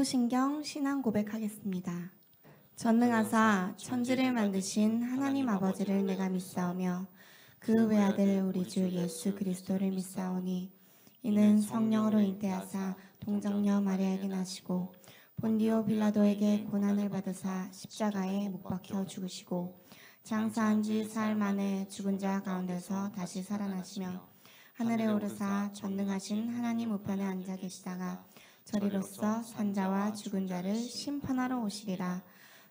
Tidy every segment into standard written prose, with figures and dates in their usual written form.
사도신경 신앙 고백하겠습니다. 전능하사 천지를 만드신 하나님 아버지를 내가 믿사오며 그 외아들 우리 주 예수 그리스도를 믿사오니 이는 성령으로 잉태하사 동정녀 마리아에게 나시고 본디오 빌라도에게 고난을 받으사 십자가에 못 박혀 죽으시고 장사한 지 사흘 만에 죽은 자 가운데서 다시 살아나시며 하늘에 오르사 전능하신 하나님 우편에 앉아 계시다가 저리로서 산자와 죽은 자를 심판하러 오시리라.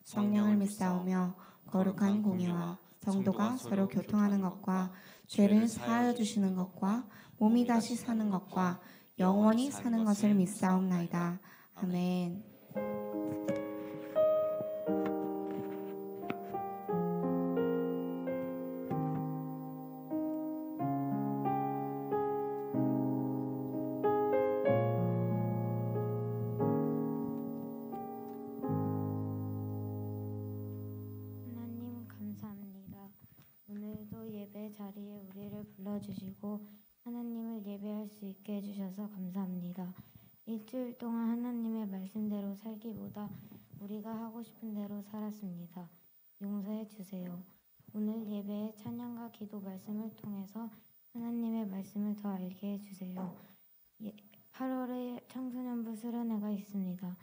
성령을 믿사오며 거룩한 공의와 성도가 서로 교통하는 것과 죄를 사하여 주시는 것과 몸이 다시 사는 것과 영원히 사는 것을 믿사옵나이다. 아멘. 자리에 우리를 불러주시고 하나님을 예배할 수 있게 해주셔서 감사합니다. 일주일 동안 하나님의 말씀대로 살기보다 우리가 하고 싶은 대로 살았습니다. 용서해 주세요. 오늘 예배의 찬양과 기도 말씀을 통해서 하나님의 말씀을 더 알게 해주세요. 8월에 청소년부 수련회가 있습니다.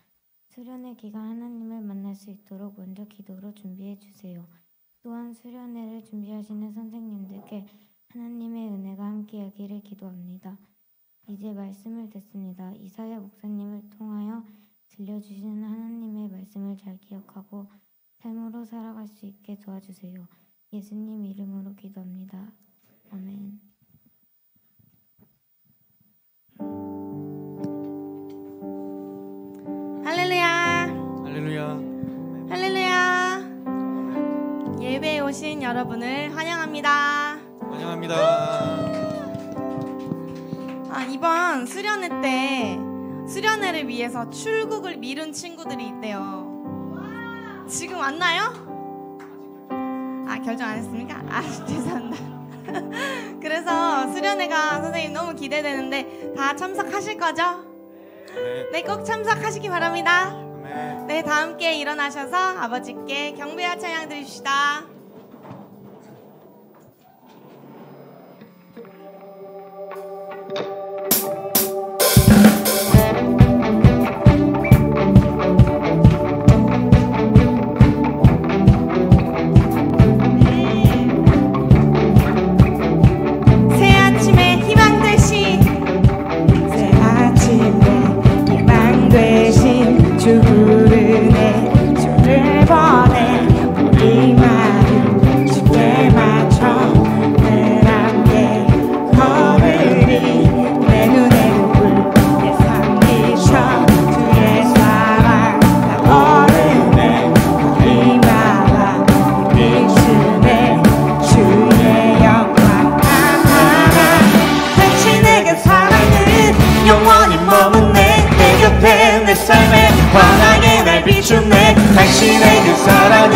수련회 기간 하나님을 만날 수 있도록 먼저 기도로 준비해 주세요. 또한 수련회를 준비하시는 선생님들께 하나님의 은혜가 함께하기를 기도합니다. 이제 말씀을 듣습니다. 이사야 목사님을 통하여 들려주시는 하나님의 말씀을 잘 기억하고 삶으로 살아갈 수 있게 도와주세요. 예수님 이름으로 기도합니다. 아멘. 할렐루야. 할렐루야. 할렐루야. 예배에 오신 여러분을 환영합니다. 환영합니다. 이번 수련회 때 수련회를 위해서 출국을 미룬 친구들이 있대요. 지금 왔나요? 결정 안 했습니까? 죄송합니다. 그래서 수련회가 선생님 너무 기대되는데 다 참석하실 거죠? 네, 꼭 참석하시기 바랍니다. 네, 다 함께 일어나셔서 아버지께 경배와 찬양 드립시다. 당신의 그 사랑은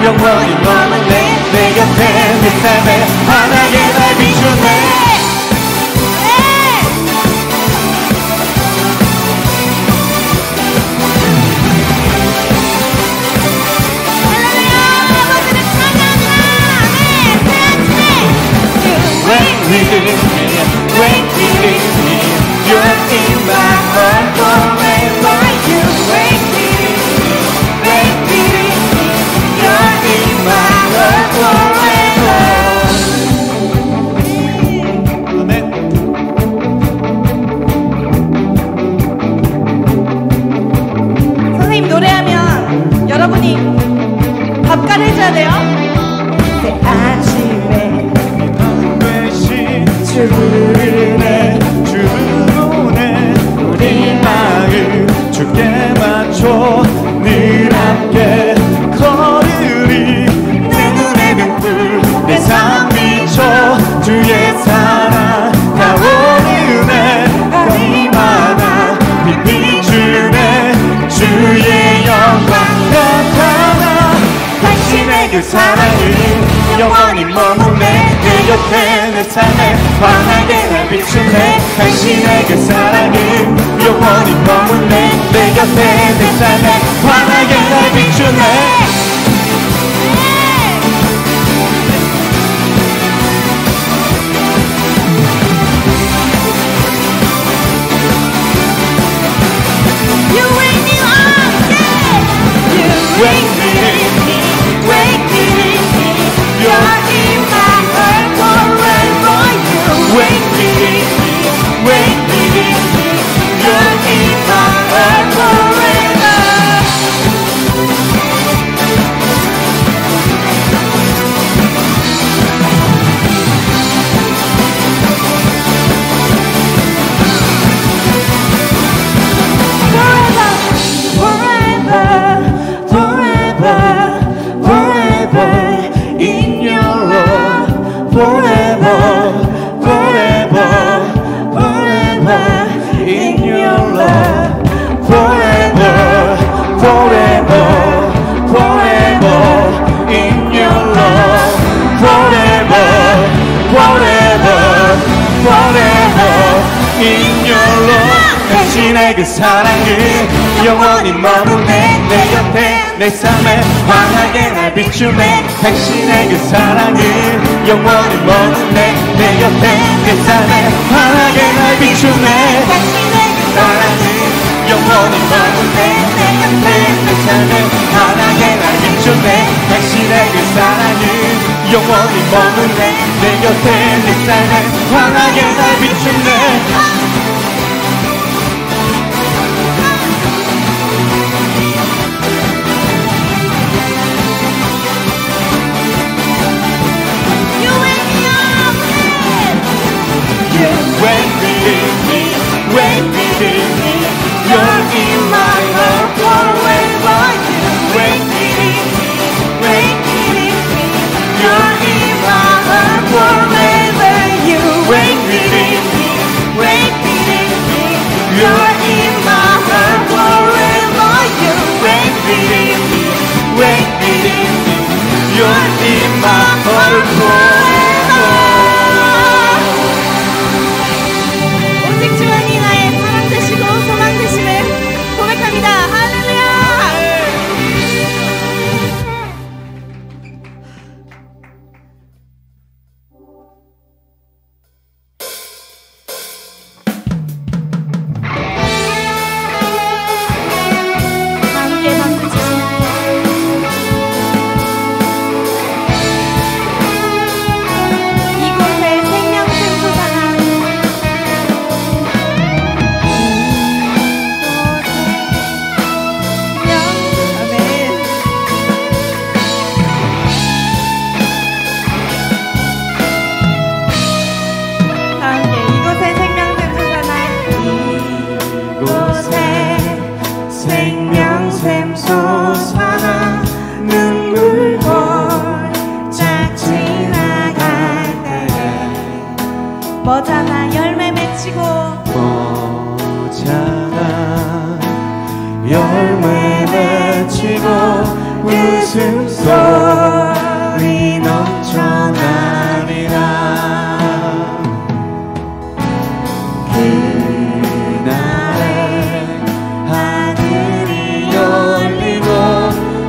영원히 머물네. 내 곁에 내 삶에 환하게 날 비추네. When you leave me, you're in my heart forever. You wake me, you're in my heart forever. 그 사랑은 영원히 머무네 내 곁에 내 삶에 환하게 날 비추네 당신의 그 사랑은 영원히 머무네 내 곁에 내 삶에 환하게 날 비추네 You wake me up, yeah. You Wake me, wake me. You're in my heart forever. You wake me, wake me, You're in my heart forever. Forever, forever, forever in your love. Forever, forever, forever in your love. forever, forever, forever in your love. Forever, forever, forever in your love. 당신의 그 사랑은 영원히 머무네 내 곁에 내 삶에 환하게 날 비추네 당신의 그 사랑은 영원히 머무네 내 곁에 내 삶에 환하게 날 비추네 당신의 그 사랑은 영원히 머무네 내 곁에 내 삶에 환하게 날 비추네 당신의 그 사랑은 영원히 머무네 내 곁에 내 삶에 환하게 날 비추네 Wake me, you're in my heart forever. You wake me, you're in my heart forever. You wake me, you're in my heart forever. You wake me, you're in my heart forever. 오직 주만이 나의 사랑 되시고 소망 되심을 고백합니다. 할렐루야. 함께 박수 치시나요? 이곳에 생명샘 솟아나 생명샘 솟아나 눈물 골짝 지나갈 때에 머자나 열매 맺히고 모자라 열매 맺히고 웃음소리 넘쳐나리라 그날에 하늘이 열리고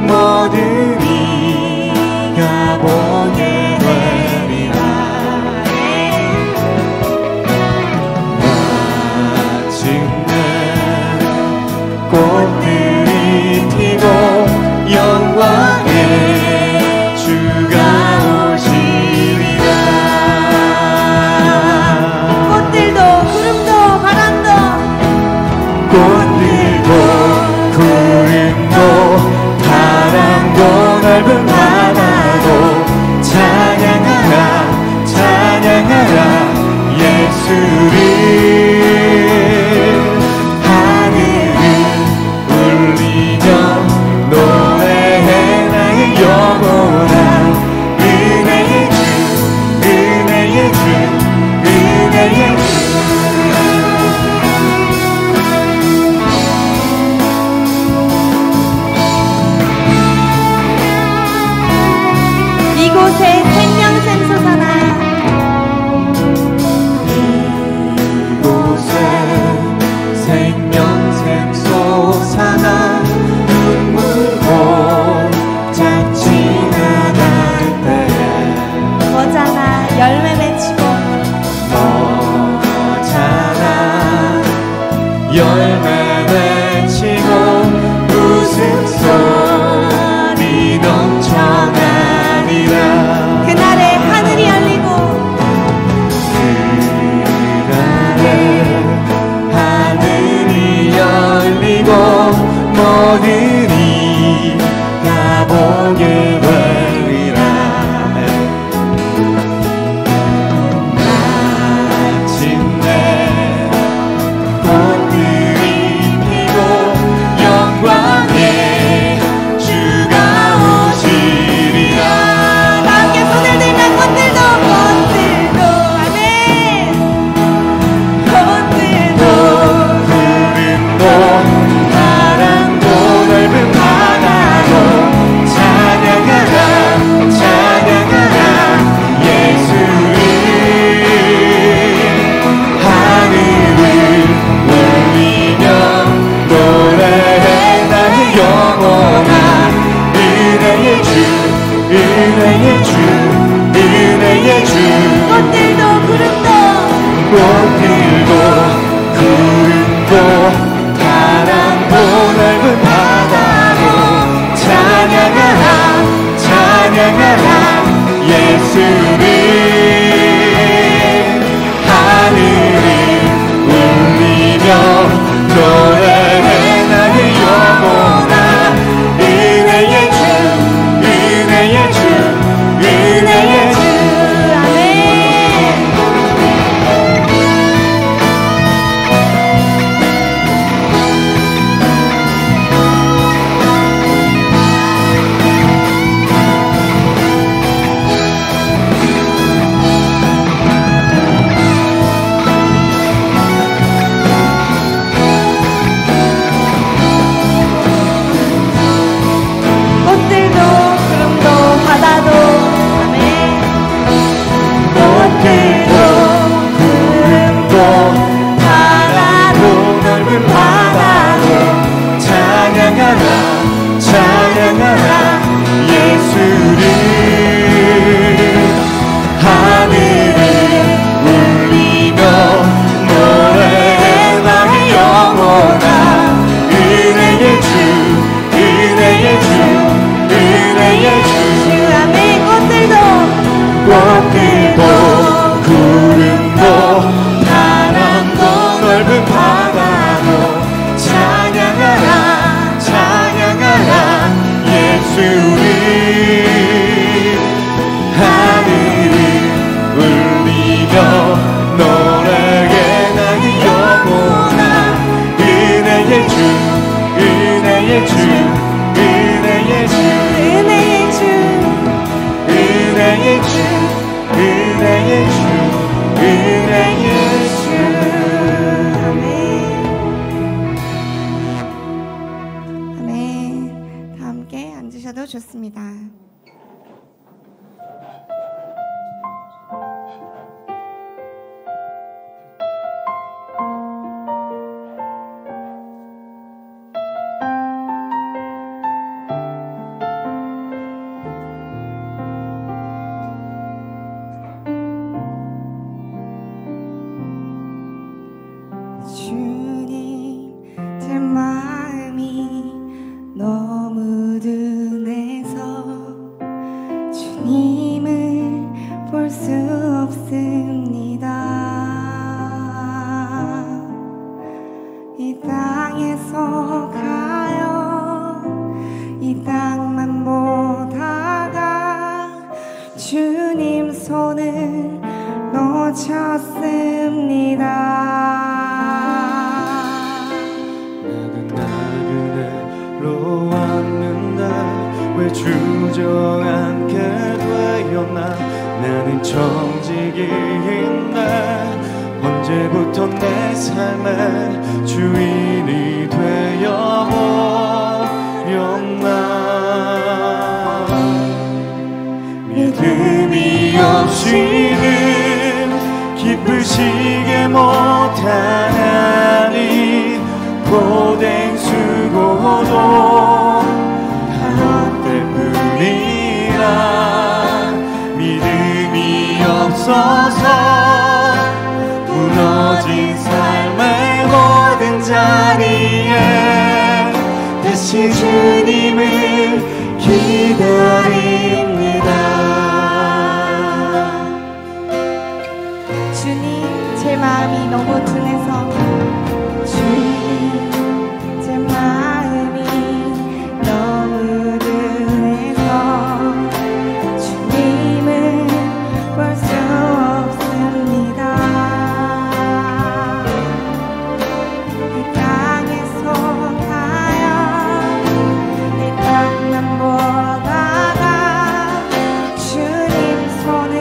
모든 이가 보게 되리라 마침내 꽃들이 피고 영광의 주가 오시리라 꽃들도 구름도 주님 제 마음이 너무 둔해서 주님을 볼 수 없습니다. 이 땅에서 가요 이 땅만 보다가 주님 손을 놓쳤습니다. 나는 나그네로 왔는다 왜 주저앉게 되었나 나는 정직인데 언제부터 내 삶의 주인이 되어버렸나 믿음이 없이는 기쁘시게 못하니 고된 수고도 때문이라 믿음이 없어서 무너진 삶의 모든 자리에 다시 주님을 기다립니다. 주님 제 마음이 너무 둔해서 주님 제 마음이 너무 둔해서 주님을 볼 수 없습니다. 이 땅에서 가요 이 땅만 보다가 주님 손을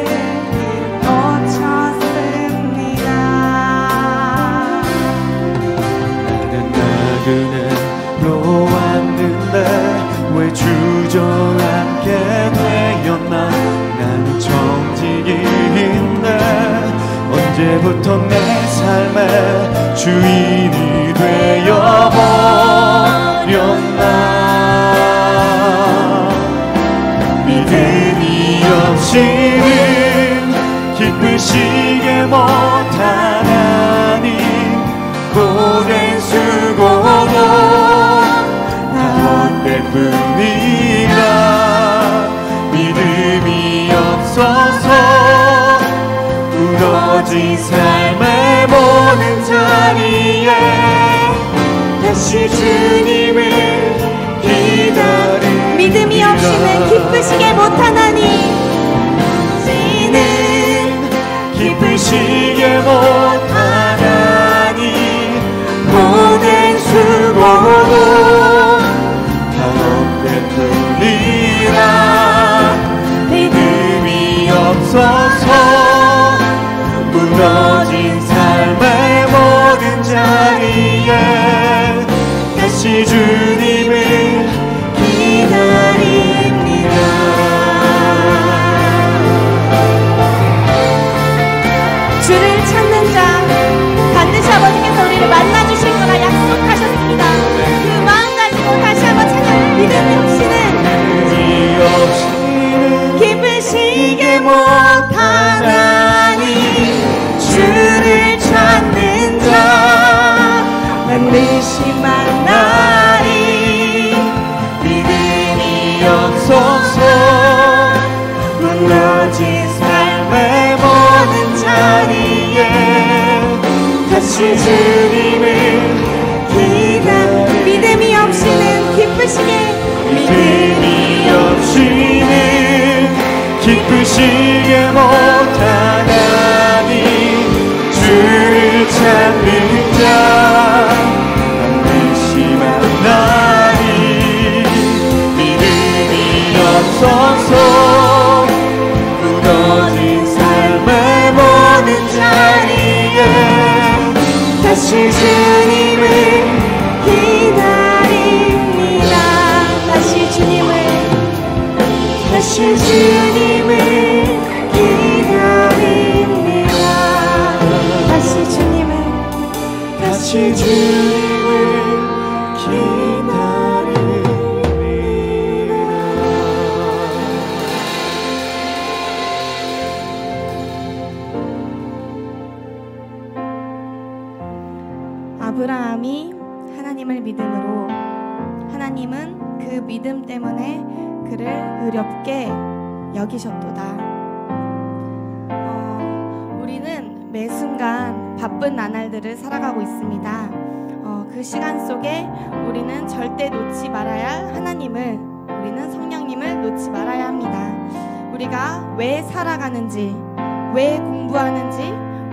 놓쳤습니다. 나는 나그네로 왔는데 왜 주저앉게 되었나 나는 정직인데 언제부터 내 삶의 주인이 되어버렸나 믿음이 없이는 기쁘시게 못하나니 고된 수고도 다 헛되뿐이라 믿음이 없어서 무너진 삶의 모든 자리에 다시 주님을 기다립니다. 믿음이 없이는 기쁘시게 못하나니 기쁘시게 못하나니 고된 수고도 다 헛되뿐이라 믿음이 없어서 무너진 삶의 모든 자리에 다시 주님을 기다립니다. 주를 찾는 자 반드시 아버지께서 우리를 만나주실 거라 약속하셨습니다. 그 마음 가지고 다시 한번 찾아 믿음이 없이는 기쁘시게 못하나니 주를 찾는 자 반드시 만나리. 믿음이 없어서 무너진 삶의 모든 자리에 다시 주님을 기다립니다. 믿음이 없이는 기쁘시게 믿음이 없이는 기쁘시게 못하나니 주를 찾는 자 반드시 만나리. 믿음이 없어서 무너진 삶의 모든 자리에 다시 주님을 기다립니다. 다시 주님을 기다립니다. 다시 주님을 아브라함이 하나님을 믿음으로 하나님은 그 믿음 때문에 그를 의롭게 여기셨도다. 우리는 매 순간 바쁜 나날들을 살아가고 있습니다. 그 시간 속에 우리는 절대 놓지 말아야 할 하나님을, 우리는 성령님을 놓지 말아야 합니다. 우리가 왜 살아가는지, 왜 공부하는지,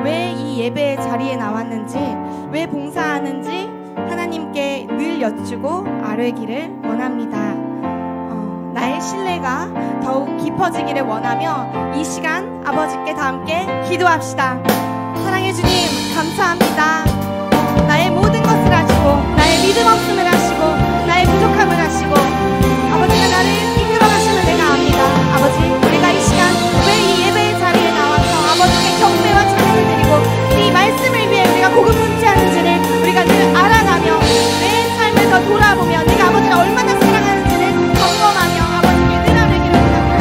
왜 이 예배의 자리에 나왔는지, 왜 봉사하는지 하나님께 늘 여쭈고 아뢰기를 원합니다. 나의 신뢰가 더욱 깊어지기를 원하며 이 시간 아버지께 다 함께 기도합시다. 사랑해 주님, 감사합니다. 나의 모든 것을 하시고 나의 믿음 없음을 하시고 나의 부족함을 하시고 아버지가 나를 이끌어 가시는 내가 압니다. 아버지, 우리가 이 시간 왜 이 예배의 자리에 나와서 아버지께 경배와 찬양을 드리고 이 말씀을 위해 우리가 고군분투하는지를 우리가 늘 알아가며 내 삶을 더 돌아보며 내가 아버지를 얼마나 사랑하는지를 점검하며 아버지께 늘 아뢰기를 원합니다.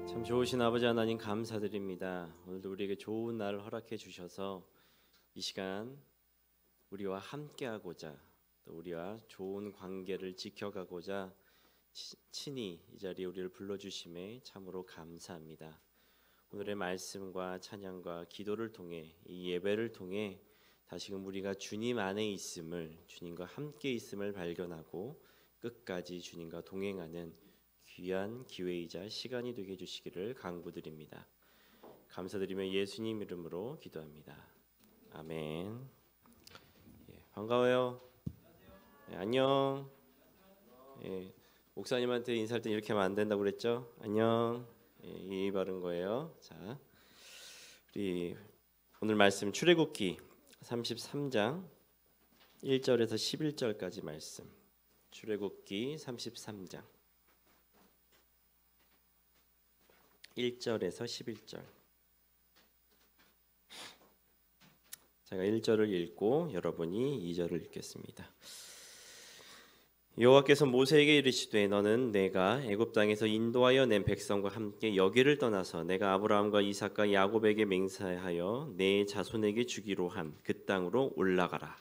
참 좋으신 아버지 하나님 감사드립니다. 오늘도 우리에게 좋은 날을 허락해 주셔서 이 시간 우리와 함께하고자 또 우리와 좋은 관계를 지켜가고자 친히 이 자리에 우리를 불러주심에 참으로 감사합니다. 오늘의 말씀과 찬양과 기도를 통해 이 예배를 통해 다시금 우리가 주님 안에 있음을, 주님과 함께 있음을 발견하고 끝까지 주님과 동행하는 귀한 기회이자 시간이 되게 해주시기를 간구드립니다. 감사드리며 예수님 이름으로 기도합니다. 아멘. 반가워요. 안녕. 목사님한테 인사할 때 이렇게 하면 안 된다고 그랬죠? 안녕. 예의 바른 거예요. 자, 우리 오늘 말씀 출애굽기 33장 1절에서 11절까지 말씀. 출애굽기 33장 1절에서 11절. 제가 1절을 읽고 여러분이 2절을 읽겠습니다. 여호와께서 모세에게 이르시되 너는 내가 애굽 땅에서 인도하여 낸 백성과 함께 여기를 떠나서 내가 아브라함과 이삭과 야곱에게 맹세하여 내 자손에게 주기로 한 그 땅으로 올라가라.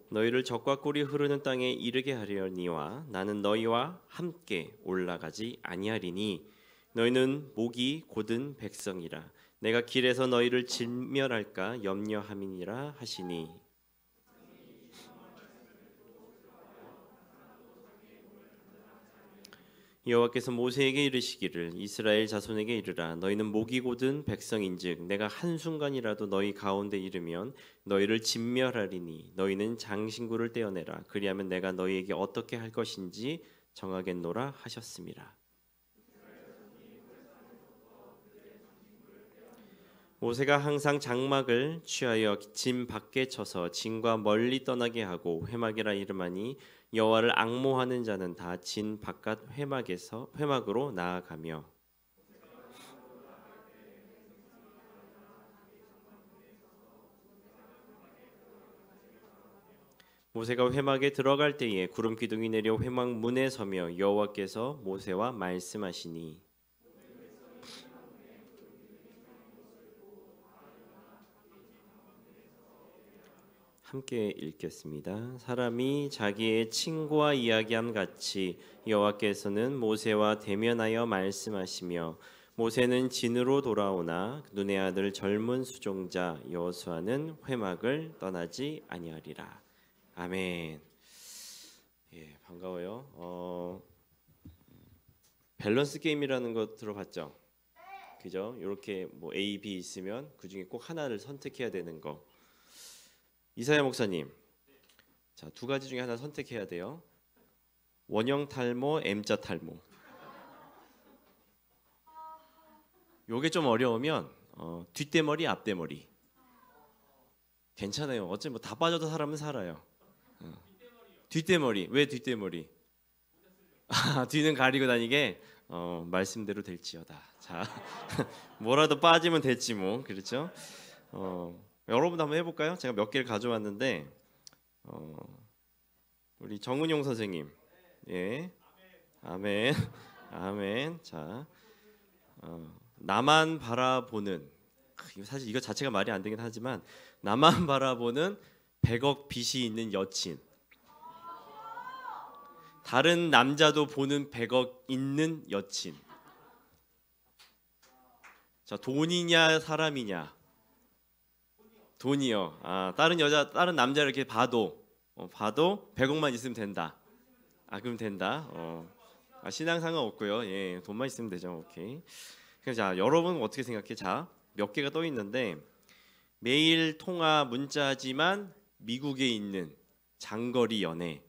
너희를 적과 꿀이 흐르는 땅에 이르게 하려니와 나는 너희와 함께 올라가지 아니하리니 너희는 목이 곧은 백성이라 내가 길에서 너희를 진멸할까 염려함이니라 하시니 여호와께서 모세에게 이르시기를 이스라엘 자손에게 이르라 너희는 목이 곧은 백성인즉 내가 한순간이라도 너희 가운데 이르면 너희를 진멸하리니 너희는 장신구를 떼어내라 그리하면 내가 너희에게 어떻게 할 것인지 정하겠노라 하셨습니다. 모세가 항상 장막을 취하여 진 밖에 쳐서 진과 멀리 떠나게 하고 회막이라 이름하니 여호와를 앙모하는 자는 다 진 바깥 회막으로 나아가며 모세가 회막에 들어갈 때에 구름 기둥이 내려 회막 문에 서며 여호와께서 모세와 말씀하시니 함께 읽겠습니다. 사람이 자기의 친구와 이야기함 같이 여호와께서는 모세와 대면하여 말씀하시며 모세는 진으로 돌아오나 눈의 아들 젊은 수종자 여호수아는 회막을 떠나지 아니하리라. 아멘. 예, 반가워요. 밸런스 게임이라는 거 들어봤죠? 그죠? 이렇게 뭐 A, B 있으면 그 중에 꼭 하나를 선택해야 되는 거. 이사야 목사님, 자, 두 가지 중에 하나 선택해야 돼요. 원형 탈모, M자 탈모. 요게 좀 어려우면 뒷대머리, 앞대머리. 괜찮아요. 어차피 뭐 다 빠져도 사람은 살아요. 뒷대머리. 왜 뒷대머리? 뒤는 가리고 다니게 말씀대로 될지어다. 자, 뭐라도 빠지면 됐지 뭐. 그렇죠? 여러분도 한번 해볼까요? 제가 몇 개를 가져왔는데 우리 정은용 선생님, 예, 아멘, 아멘. 자, 나만 바라보는, 사실 이거 자체가 말이 안 되긴 하지만 나만 바라보는 100억 빚이 있는 여친, 다른 남자도 보는 100억 있는 여친. 자, 돈이냐 사람이냐? 돈이요. 아, 다른 남자 이렇게 봐도 100억만 있으면 된다. 아, 그럼 된다. 신앙 상관없고요. 예, 돈만 있으면 되죠. 오케이. 자, 여러분 어떻게 생각해? 자, 몇 개가 떠 있는데 매일 통화 문자지만 미국에 있는 장거리 연애,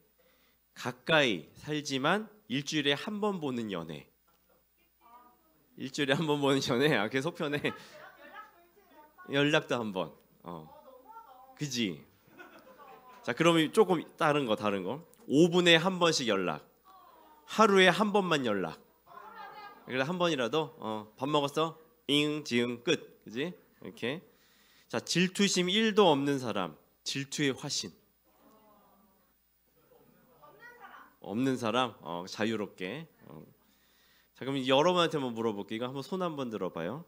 가까이 살지만 일주일에 한 번 보는 연애. 일주일에 한 번 보는 연애. 아, 그게 속편해. 연락도 한 번. 그지? 자, 그러면 조금 다른 거. 5분에 한 번씩 연락. 하루에 한 번만 연락. 그래, 한 번이라도 밥 먹었어? 잉, 지응, 끝. 그지? 이렇게. 자, 질투심 1도 없는 사람. 질투의 화신. 없는 사람? 자유롭게. 자, 그럼 여러분한테 한번 물어볼게요. 이거 한번 손 한번 들어봐요.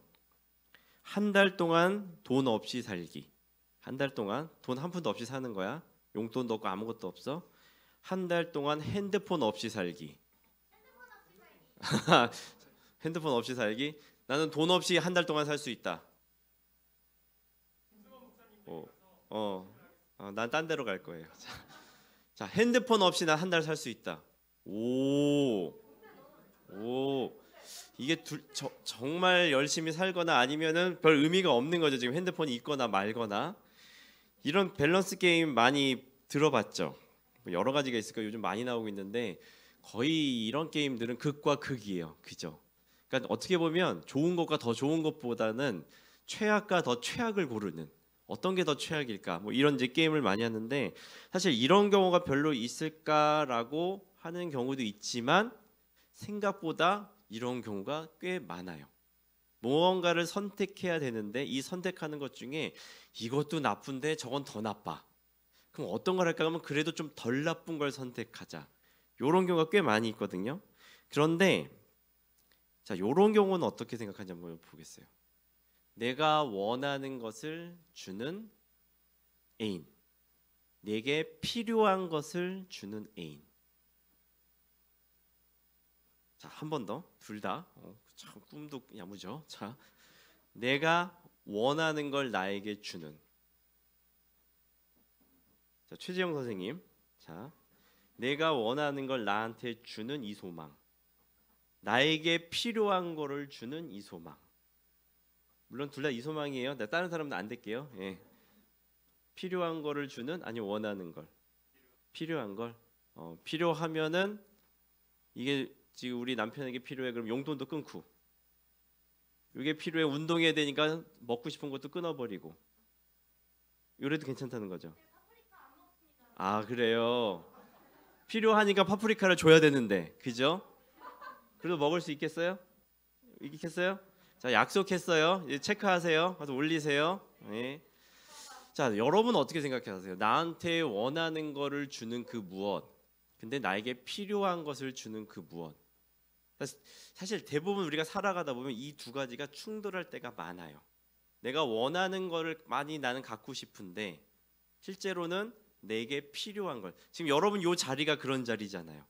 한 달 동안 돈 없이 살기. 한 달 동안 돈 한 푼도 없이 사는 거야. 용돈도 없고 아무것도 없어. 한 달 동안 핸드폰 없이 살기. 핸드폰 없이 살기. 나는 돈 없이 한 달 동안 살 수 있다. 난 딴 데로 갈 거예요. 자, 핸드폰 없이 난 한 달 살 수 있다. 오. 이게 정말 열심히 살거나 아니면은 별 의미가 없는 거죠. 지금 핸드폰이 있거나 말거나. 이런 밸런스 게임 많이 들어봤죠. 여러 가지가 있을 거예요. 요즘 많이 나오고 있는데 거의 이런 게임들은 극과 극이에요. 그죠? 그러니까 어떻게 보면 좋은 것과 더 좋은 것보다는 최악과 더 최악을 고르는, 어떤 게 더 최악일까? 뭐 이런 이제 게임을 많이 하는데 사실 이런 경우가 별로 있을까라고 하는 경우도 있지만 생각보다 이런 경우가 꽤 많아요. 무언가를 선택해야 되는데 이 선택하는 것 중에 이것도 나쁜데 저건 더 나빠. 그럼 어떤 걸 할까 하면 그래도 좀 덜 나쁜 걸 선택하자. 이런 경우가 꽤 많이 있거든요. 그런데 자, 이런 경우는 어떻게 생각하는지 한번 보겠어요. 내가 원하는 것을 주는 애인, 내게 필요한 것을 주는 애인. 자, 한 번 더, 둘 다. 참 꿈도 야무져. 자, 내가 원하는 걸 나에게 주는. 자, 최재형 선생님. 자, 내가 원하는 걸 나한테 주는 이 소망. 나에게 필요한 거를 주는 이 소망. 물론 둘 다 이 소망이에요. 나 다른 사람은 안 될게요. 예. 필요한 거를 주는, 아니 원하는 걸. 필요한 걸. 필요하면은 이게 지금 우리 남편에게 필요해. 그럼 용돈도 끊고. 이게 필요해. 운동해야 되니까 먹고 싶은 것도 끊어버리고. 이래도 괜찮다는 거죠. 아, 그래요. 필요하니까 파프리카를 줘야 되는데, 그죠? 그래도 먹을 수 있겠어요? 있겠어요? 자, 약속했어요. 이제 체크하세요. 가서 올리세요. 네. 자, 여러분 어떻게 생각하세요? 나한테 원하는 거를 주는 그 무엇, 근데 나에게 필요한 것을 주는 그 무엇. 사실 대부분 우리가 살아가다 보면 이 두 가지가 충돌할 때가 많아요. 내가 원하는 거를 많이 나는 갖고 싶은데 실제로는 내게 필요한 걸, 지금 여러분 이 자리가 그런 자리잖아요.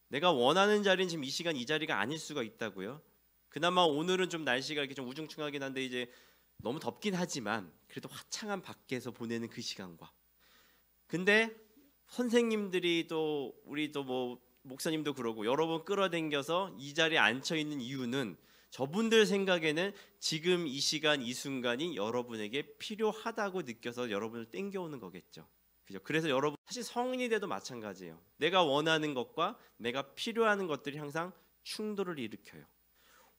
내가 원하는 자리는 지금 이 시간 이 자리가 아닐 수가 있다고요. 그나마 오늘은 좀 날씨가 이렇게 좀 우중충하긴 한데 이제 너무 덥긴 하지만 그래도 화창한 밖에서 보내는 그 시간과, 근데 선생님들이 또 우리 또 뭐 목사님도 그러고 여러분 끌어당겨서 이 자리에 앉혀 있는 이유는 저분들 생각에는 지금 이 시간 이 순간이 여러분에게 필요하다고 느껴서 여러분을 땡겨오는 거겠죠. 그죠? 그래서 여러분 사실 성인이 돼도 마찬가지예요. 내가 원하는 것과 내가 필요한 것들이 항상 충돌을 일으켜요.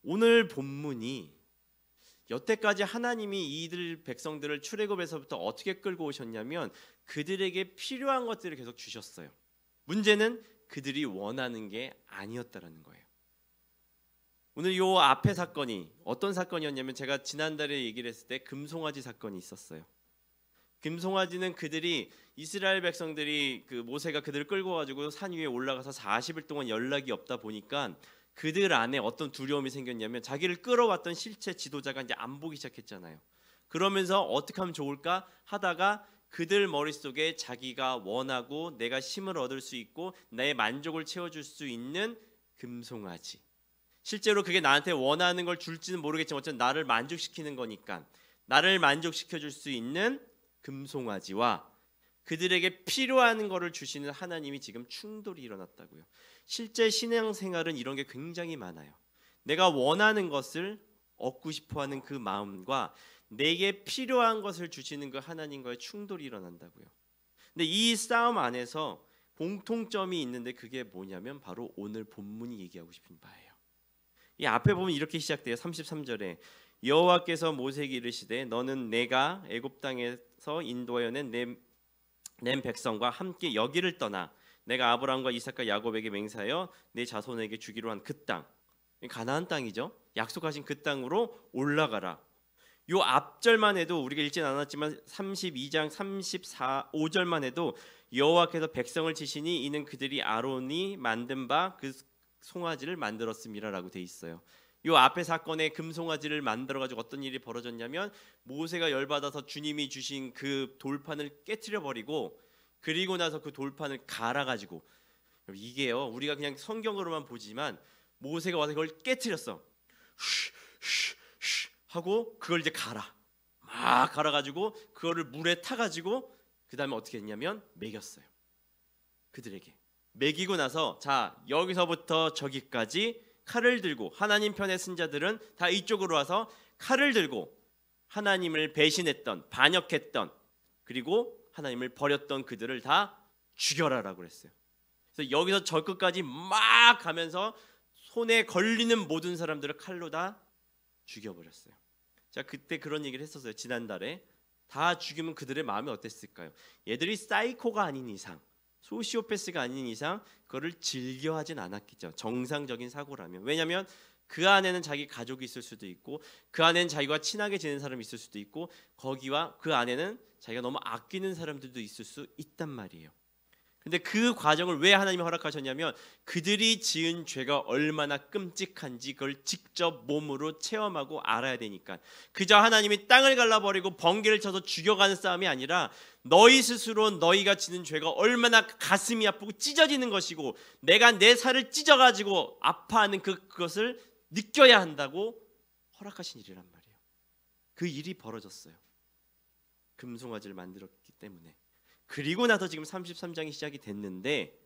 오늘 본문이 여태까지 하나님이 이들 백성들을 출애굽에서부터 어떻게 끌고 오셨냐면 그들에게 필요한 것들을 계속 주셨어요. 문제는 그들이 원하는 게 아니었다라는 거예요. 오늘 요 앞에 사건이 어떤 사건이었냐면 제가 지난달에 얘기를 했을 때 금송아지 사건이 있었어요. 금송아지는 그들이 이스라엘 백성들이 그 모세가 그들을 끌고 가지고 산 위에 올라가서 40일 동안 연락이 없다 보니까 그들 안에 어떤 두려움이 생겼냐면 자기를 끌어왔던 실체 지도자가 이제 안 보기 시작했잖아요. 그러면서 어떻게 하면 좋을까 하다가 그들 머릿속에 자기가 원하고 내가 힘을 얻을 수 있고 내 만족을 채워줄 수 있는 금송아지, 실제로 그게 나한테 원하는 걸 줄지는 모르겠지만 어쨌든 나를 만족시키는 거니까 나를 만족시켜줄 수 있는 금송아지와 그들에게 필요한 거를 주시는 하나님이 지금 충돌이 일어났다고요. 실제 신앙생활은 이런 게 굉장히 많아요. 내가 원하는 것을 얻고 싶어하는 그 마음과 내게 필요한 것을 주시는 그 하나님과의 충돌이 일어난다고요. 근데 이 싸움 안에서 공통점이 있는데 그게 뭐냐면 바로 오늘 본문이 얘기하고 싶은 바예요. 이 앞에 보면 이렇게 시작돼요. 33절에 여호와께서 모세에게 이르시되 너는 내가 애굽 땅에서 인도하여 낸 백성과 함께 여기를 떠나 내가 아브라함과 이삭과 야곱에게 맹세하여 내 자손에게 주기로 한 그 땅, 가나안 땅이죠. 약속하신 그 땅으로 올라가라. 요 앞절만 해도 우리가 읽진 않았지만 32장 5절만 해도 여호와께서 백성을 치시니 이는 그들이 아론이 만든 바 그 송아지를 만들었음이라라고 돼 있어요. 요 앞에 사건에 금송아지를 만들어 가지고 어떤 일이 벌어졌냐면 모세가 열받아서 주님이 주신 그 돌판을 깨트려 버리고 그리고 나서 그 돌판을 갈아 가지고, 이게요 우리가 그냥 성경으로만 보지만 모세가 와서 그걸 깨트렸어. 하고 그걸 이제 막 갈아가지고 그거를 물에 타가지고 그 다음에 어떻게 했냐면 먹였어요. 그들에게 먹이고 나서 자 여기서부터 저기까지 칼을 들고, 하나님 편의 선자들은 다 이쪽으로 와서 칼을 들고 하나님을 배신했던, 반역했던, 그리고 하나님을 버렸던 그들을 다 죽여라라고 그랬어요. 그래서 여기서 저 끝까지 막 가면서 손에 걸리는 모든 사람들을 칼로 다 죽여버렸어요. 자, 그때 그런 얘기를 했었어요. 지난달에 다 죽이면 그들의 마음이 어땠을까요? 얘들이 사이코가 아닌 이상, 소시오패스가 아닌 이상 그거를 즐겨하진 않았겠죠. 정상적인 사고라면. 왜냐하면 그 안에는 자기 가족이 있을 수도 있고 그 안에는 자기와 친하게 지내는 사람이 있을 수도 있고 거기와 그 안에는 자기가 너무 아끼는 사람들도 있을 수 있단 말이에요. 근데 그 과정을 왜 하나님이 허락하셨냐면 그들이 지은 죄가 얼마나 끔찍한지 그걸 직접 몸으로 체험하고 알아야 되니까. 그저 하나님이 땅을 갈라버리고 번개를 쳐서 죽여가는 싸움이 아니라 너희 스스로 너희가 지는 죄가 얼마나 가슴이 아프고 찢어지는 것이고 내가 내 살을 찢어가지고 아파하는 그것을 느껴야 한다고 허락하신 일이란 말이에요. 그 일이 벌어졌어요. 금송아지를 만들었기 때문에. 그리고 나서 지금 33장이 시작이 됐는데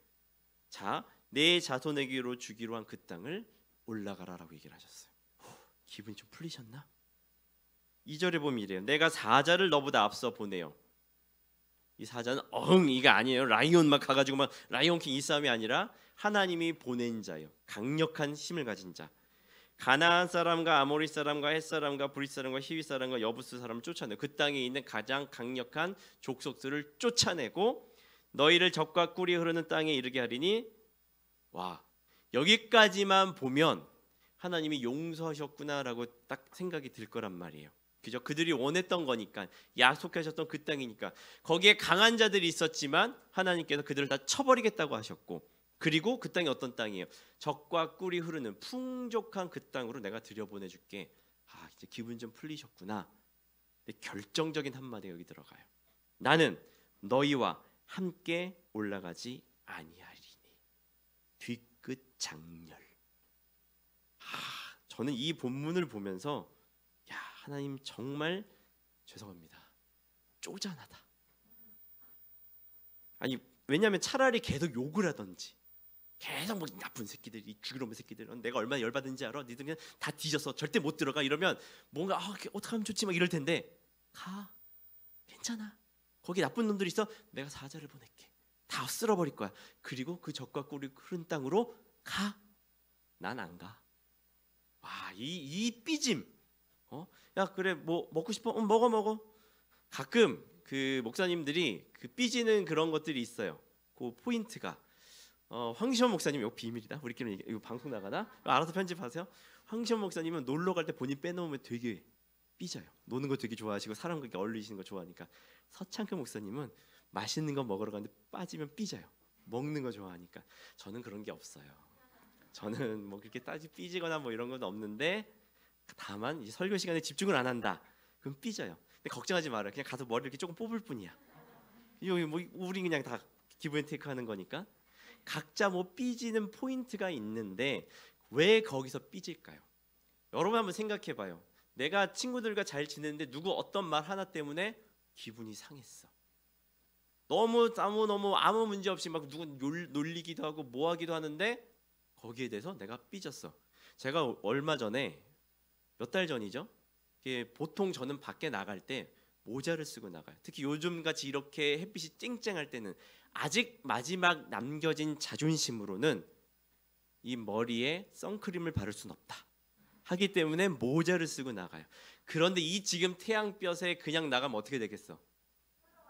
자, 내 자손에게로 주기로 한 그 땅을 올라가라라고 얘기를 하셨어요. 기분이 좀 풀리셨나? 2절에 보면 이래요. 내가 사자를 너보다 앞서 보내요. 이 사자는 이게 아니에요. 라이온 막 가가지고 막 라이온킹 이 싸움이 아니라 하나님이 보낸 자예요. 강력한 힘을 가진 자. 가나안 사람과 아모리 사람과 헷 사람과 브릿 사람과 히위 사람과 여부스 사람을 쫓아내고 그 땅에 있는 가장 강력한 족속들을 쫓아내고 너희를 적과 꿀이 흐르는 땅에 이르게 하리니. 와, 여기까지만 보면 하나님이 용서하셨구나라고 딱 생각이 들 거란 말이에요. 그죠? 그들이 원했던 거니까, 약속하셨던 그 땅이니까. 거기에 강한 자들이 있었지만 하나님께서 그들을 다 쳐버리겠다고 하셨고, 그리고 그 땅이 어떤 땅이에요? 적과 꿀이 흐르는 풍족한 그 땅으로 내가 들여보내줄게. 아, 이제 기분 좀 풀리셨구나. 근데 결정적인 한마디가 여기 들어가요. 나는 너희와 함께 올라가지 아니하리니. 뒤끝 장렬. 저는 이 본문을 보면서 야, 하나님 정말 죄송합니다. 쪼잔하다. 아니, 왜냐하면 차라리 계속 욕을 하던지, 계속 뭐 나쁜 새끼들, 이 죽이놈의 새끼들, 내가 얼마나 열받은지 알아? 니들 그냥 다 뒤졌어, 절대 못 들어가. 이러면 뭔가 어떻게 하면 좋지 막 이럴 텐데, 가, 괜찮아, 거기 나쁜 놈들 있어, 내가 사자를 보낼게, 다 쓸어버릴 거야. 그리고 그 적과 꿀이 흐른 땅으로 가. 난 안 가. 와, 이 삐짐. 야, 그래, 뭐 먹고 싶어? 먹어. 가끔 그 목사님들이 그 삐지는 그런 것들이 있어요. 그 포인트가 황시원 목사님, 이거 비밀이다. 우리끼리 이거 방송 나가나? 알아서 편집하세요. 황시원 목사님은 놀러 갈 때 본인 빼놓으면 되게 삐져요. 노는 거 되게 좋아하시고 사람과 이렇게 어울리시는 거 좋아하니까. 서창근 목사님은 맛있는 거 먹으러 가는데 빠지면 삐져요. 먹는 거 좋아하니까. 저는 그런 게 없어요. 저는 뭐 그렇게 삐지거나 뭐 이런 건 없는데, 다만 이제 설교 시간에 집중을 안 한다, 그럼 삐져요. 근데 걱정하지 말아요. 그냥 가서 머리 이렇게 조금 뽑을 뿐이야. 여기 뭐 우리 그냥 다 기브 앤 테이크 하는 거니까. 각자 뭐 삐지는 포인트가 있는데 왜 거기서 삐질까요? 여러분 한번 생각해 봐요. 내가 친구들과 잘 지내는데 누구 어떤 말 하나 때문에 기분이 상했어. 너무 아무 문제 없이 막 누구 놀리기도 하고 뭐 하기도 하는데 거기에 대해서 내가 삐졌어. 제가 얼마 전에, 몇 달 전이죠, 보통 저는 밖에 나갈 때 모자를 쓰고 나가요. 특히 요즘같이 이렇게 햇빛이 쨍쨍할 때는 아직 마지막 남겨진 자존심으로는 이 머리에 선크림을 바를 수는 없다 하기 때문에 모자를 쓰고 나가요. 그런데 이 지금 태양볕에 그냥 나가면 어떻게 되겠어?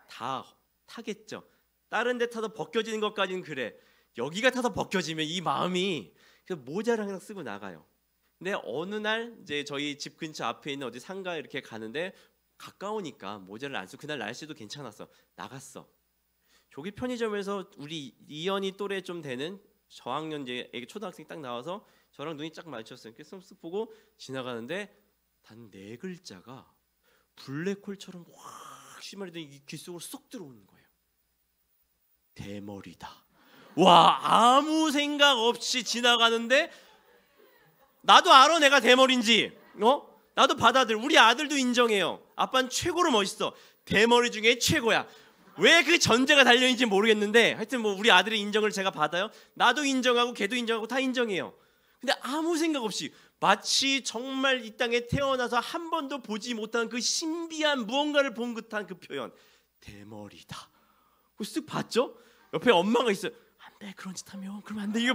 다 타겠죠. 다른 데 타서 벗겨지는 것까지는 그래. 여기가 타서 벗겨지면 이 마음이, 그래서 모자를 항상 쓰고 나가요. 근데 어느 날 이제 저희 집 근처 앞에 있는 어디 상가에 이렇게 가는데 가까우니까 모자를 안 쓰고, 그날 날씨도 괜찮았어, 나갔어. 저기 편의점에서 우리 이연이 또래 좀 되는 저학년 이제 애기 초등학생이 딱 나와서 저랑 눈이 쫙 마주쳤어요. 이렇게 쓱쓱 보고 지나가는데 단 4글자가 블랙홀처럼 확 심하게 귀 속으로 쏙 들어오는 거예요. 대머리다. 와, 아무 생각 없이 지나가는데 나도 알아, 내가 대머리인지. 나도 받아들여. 우리 아들도 인정해요. 아빠는 최고로 멋있어. 대머리 중에 최고야. 왜 그 전제가 달려있는지 모르겠는데 하여튼 뭐 우리 아들의 인정을 제가 받아요. 나도 인정하고 걔도 인정하고 다 인정해요. 근데 아무 생각 없이 마치 정말 이 땅에 태어나서 한 번도 보지 못한 그 신비한 무언가를 본 듯한 그 표현, 대머리다. 쓱 봤죠? 옆에 엄마가 있어요. 안 돼, 그런 짓 하면 그러면 안 돼. 이거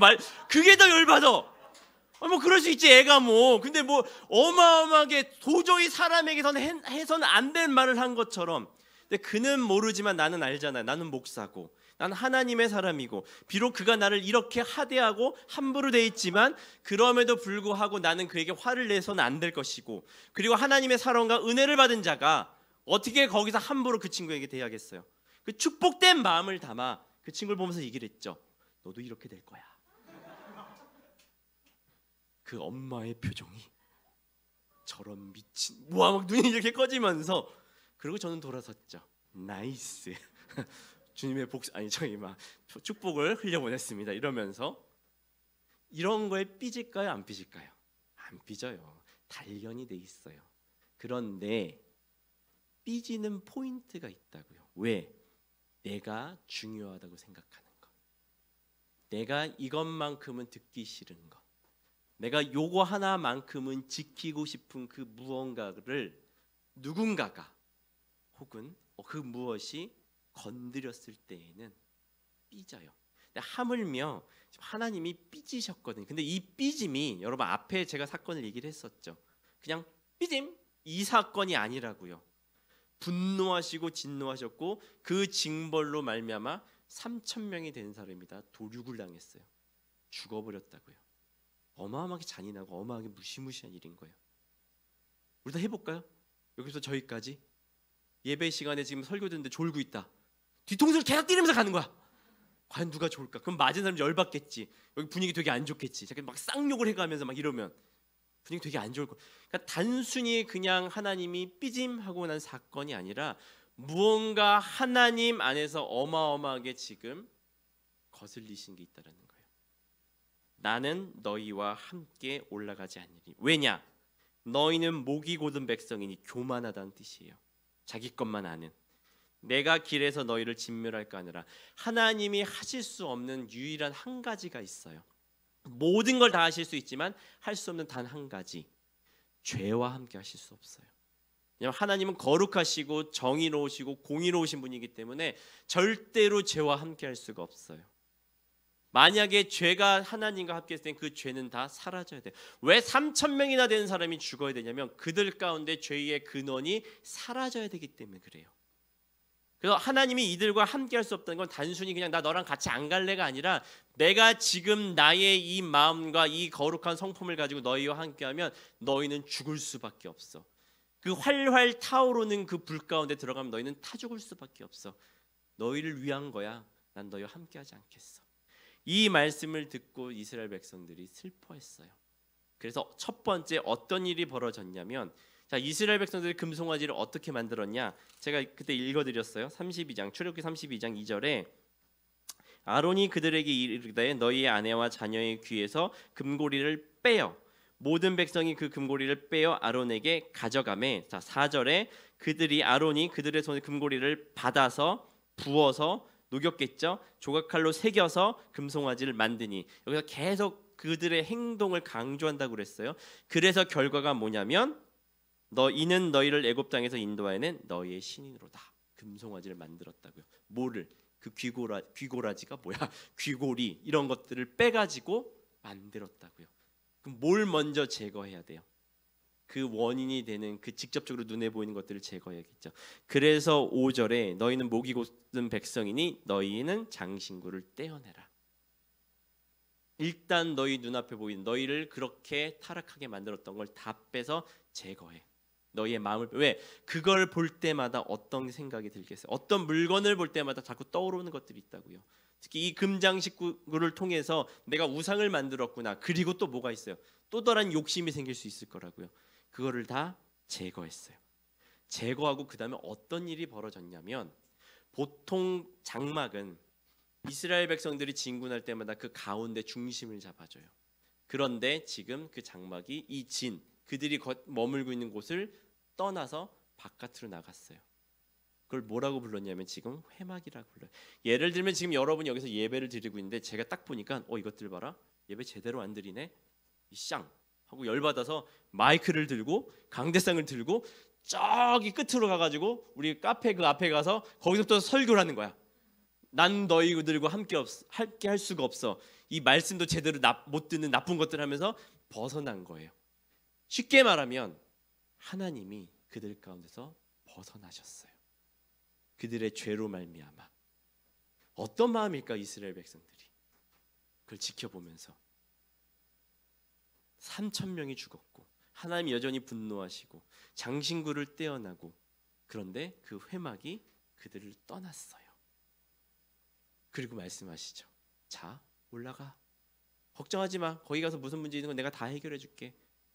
그게 더 열받아. 뭐 그럴 수 있지, 애가 뭐. 근데 뭐 어마어마하게 도저히 사람에게서는 해서는 안 될 말을 한 것처럼. 근데 그는 모르지만 나는 알잖아요. 나는 목사고, 나는 하나님의 사람이고, 비록 그가 나를 이렇게 하대하고 함부로 돼 있지만 그럼에도 불구하고 나는 그에게 화를 내서는 안 될 것이고, 그리고 하나님의 사랑과 은혜를 받은 자가 어떻게 거기서 함부로 그 친구에게 대하겠어요. 그 축복된 마음을 담아 그 친구를 보면서 얘기를 했죠. 너도 이렇게 될 거야. 그 엄마의 표정이 저런 미친, 와, 막 눈이 이렇게 꺼지면서, 그리고 저는 돌아섰죠. 나이스. 주님의 축복을 흘려보냈습니다. 이러면서. 이런 거에 삐질까요, 안 삐질까요? 안 삐져요. 단련이 돼 있어요. 그런데 삐지는 포인트가 있다고요. 왜? 내가 중요하다고 생각하는 것, 내가 이것만큼은 듣기 싫은 것, 내가 요거 하나만큼은 지키고 싶은 그 무언가를 누군가가 혹은 그 무엇이 건드렸을 때에는 삐져요. 하물며 하나님이 삐지셨거든요. 근데 이 삐짐이, 여러분 앞에 제가 사건을 얘기를 했었죠. 그냥 삐짐, 이 사건이 아니라고요. 분노하시고 진노하셨고 그 징벌로 말미암아 3,000명이 되는 사람이다 도륙을 당했어요. 죽어버렸다고요. 어마어마하게 잔인하고 어마어마하게 무시무시한 일인 거예요. 우리 다 해볼까요? 여기서 저희까지 예배 시간에 지금 설교 듣는데 졸고 있다. 뒤통수를 계속 때리면서 가는 거야. 과연 누가 좋을까? 그럼 맞은 사람 열받겠지. 여기 분위기 되게 안 좋겠지. 자기 막 쌍욕을 해가면서 막 이러면 분위기 되게 안 좋을 거. 그러니까 단순히 그냥 하나님이 삐짐하고 난 사건이 아니라 무언가 하나님 안에서 어마어마하게 지금 거슬리신 게 있다라는 거예요. 나는 너희와 함께 올라가지 않으리. 왜냐? 너희는 목이 곧은 백성이니 교만하다는 뜻이에요. 자기 것만 아는. 내가 길에서 너희를 진멸할까 하느라. 하나님이 하실 수 없는 유일한 한 가지가 있어요. 모든 걸 다 하실 수 있지만 할 수 없는 단 한 가지. 죄와 함께 하실 수 없어요. 왜냐하면 하나님은 거룩하시고 정의로우시고 공의로우신 분이기 때문에 절대로 죄와 함께 할 수가 없어요. 만약에 죄가 하나님과 함께 했을 땐 그 죄는 다 사라져야 돼요. 왜 3,000명이나 되는 사람이 죽어야 되냐면 그들 가운데 죄의 근원이 사라져야 되기 때문에 그래요. 그래서 하나님이 이들과 함께 할 수 없다는 건 단순히 그냥 나 너랑 같이 안 갈래가 아니라 내가 지금 나의 이 마음과 이 거룩한 성품을 가지고 너희와 함께하면 너희는 죽을 수밖에 없어. 그 활활 타오르는 그 불 가운데 들어가면 너희는 타 죽을 수밖에 없어. 너희를 위한 거야. 난 너희와 함께하지 않겠어. 이 말씀을 듣고 이스라엘 백성들이 슬퍼했어요. 그래서 첫 번째 어떤 일이 벌어졌냐면, 자, 이스라엘 백성들이 금송아지를 어떻게 만들었냐? 제가 그때 읽어드렸어요. 32장 출애굽기 32장 2절에 아론이 그들에게 이르되 너희의 아내와 자녀의 귀에서 금고리를 빼어 모든 백성이 그 금고리를 빼어 아론에게 가져가매. 자, 4절에 그들이 아론이 그들의 손에 금고리를 받아서 부어서 녹였겠죠. 조각칼로 새겨서 금송아지를 만드니. 여기서 계속 그들의 행동을 강조한다고 그랬어요. 그래서 결과가 뭐냐면 이는 너희를 애굽 땅에서 인도하여낸 너희의 신인으로다. 금송아지를 만들었다고요. 뭐를? 그 귀고라지가 뭐야? 귀고리 이런 것들을 빼가지고 만들었다고요. 그럼 뭘 먼저 제거해야 돼요? 그 원인이 되는 그 직접적으로 눈에 보이는 것들을 제거해야겠죠. 그래서 5절에 너희는 목이 곧은 백성이니 너희는 장신구를 떼어내라. 일단 너희 눈앞에 보이는 너희를 그렇게 타락하게 만들었던 걸 다 빼서 제거해. 너희의 마음을 왜? 그걸 볼 때마다 어떤 생각이 들겠어요? 어떤 물건을 볼 때마다 자꾸 떠오르는 것들이 있다고요. 특히 이 금장식구를 통해서 내가 우상을 만들었구나. 그리고 또 뭐가 있어요? 또 다른 욕심이 생길 수 있을 거라고요. 그거를 다 제거했어요. 제거하고 그 다음에 어떤 일이 벌어졌냐면, 보통 장막은 이스라엘 백성들이 진군할 때마다 그 가운데 중심을 잡아줘요. 그런데 지금 그 장막이 이 그들이 머물고 있는 곳을 떠나서 바깥으로 나갔어요. 그걸 뭐라고 불렀냐면 지금 회막이라고 불러요. 예를 들면 지금 여러분이 여기서 예배를 드리고 있는데 제가 딱 보니까 이것들 봐라. 예배 제대로 안 드리네. 쌍 하고 열받아서 마이크를 들고 강대상을 들고 저기 끝으로 가가지고 우리 카페 그 앞에 가서 거기서부터 설교를 하는 거야. 난 너희들과 함께 할 수가 없어. 이 말씀도 제대로 못 듣는 나쁜 것들 하면서 벗어난 거예요. 쉽게 말하면 하나님이 그들 가운데서 벗어나셨어요. 그들의 죄로 말미암아. 어떤 마음일까 이스라엘 백성들이. 그걸 지켜보면서 3,000명이 죽었고 하나님이 여전히 분노하시고 장신구를 떼어나고, 그런데 그 회막이 그들을 떠났어요. 그리고 말씀하시죠. 자, 올라가. 걱정하지 마. 거기 가서 무슨 문제 있는 건 내가 다 해결해 줄게.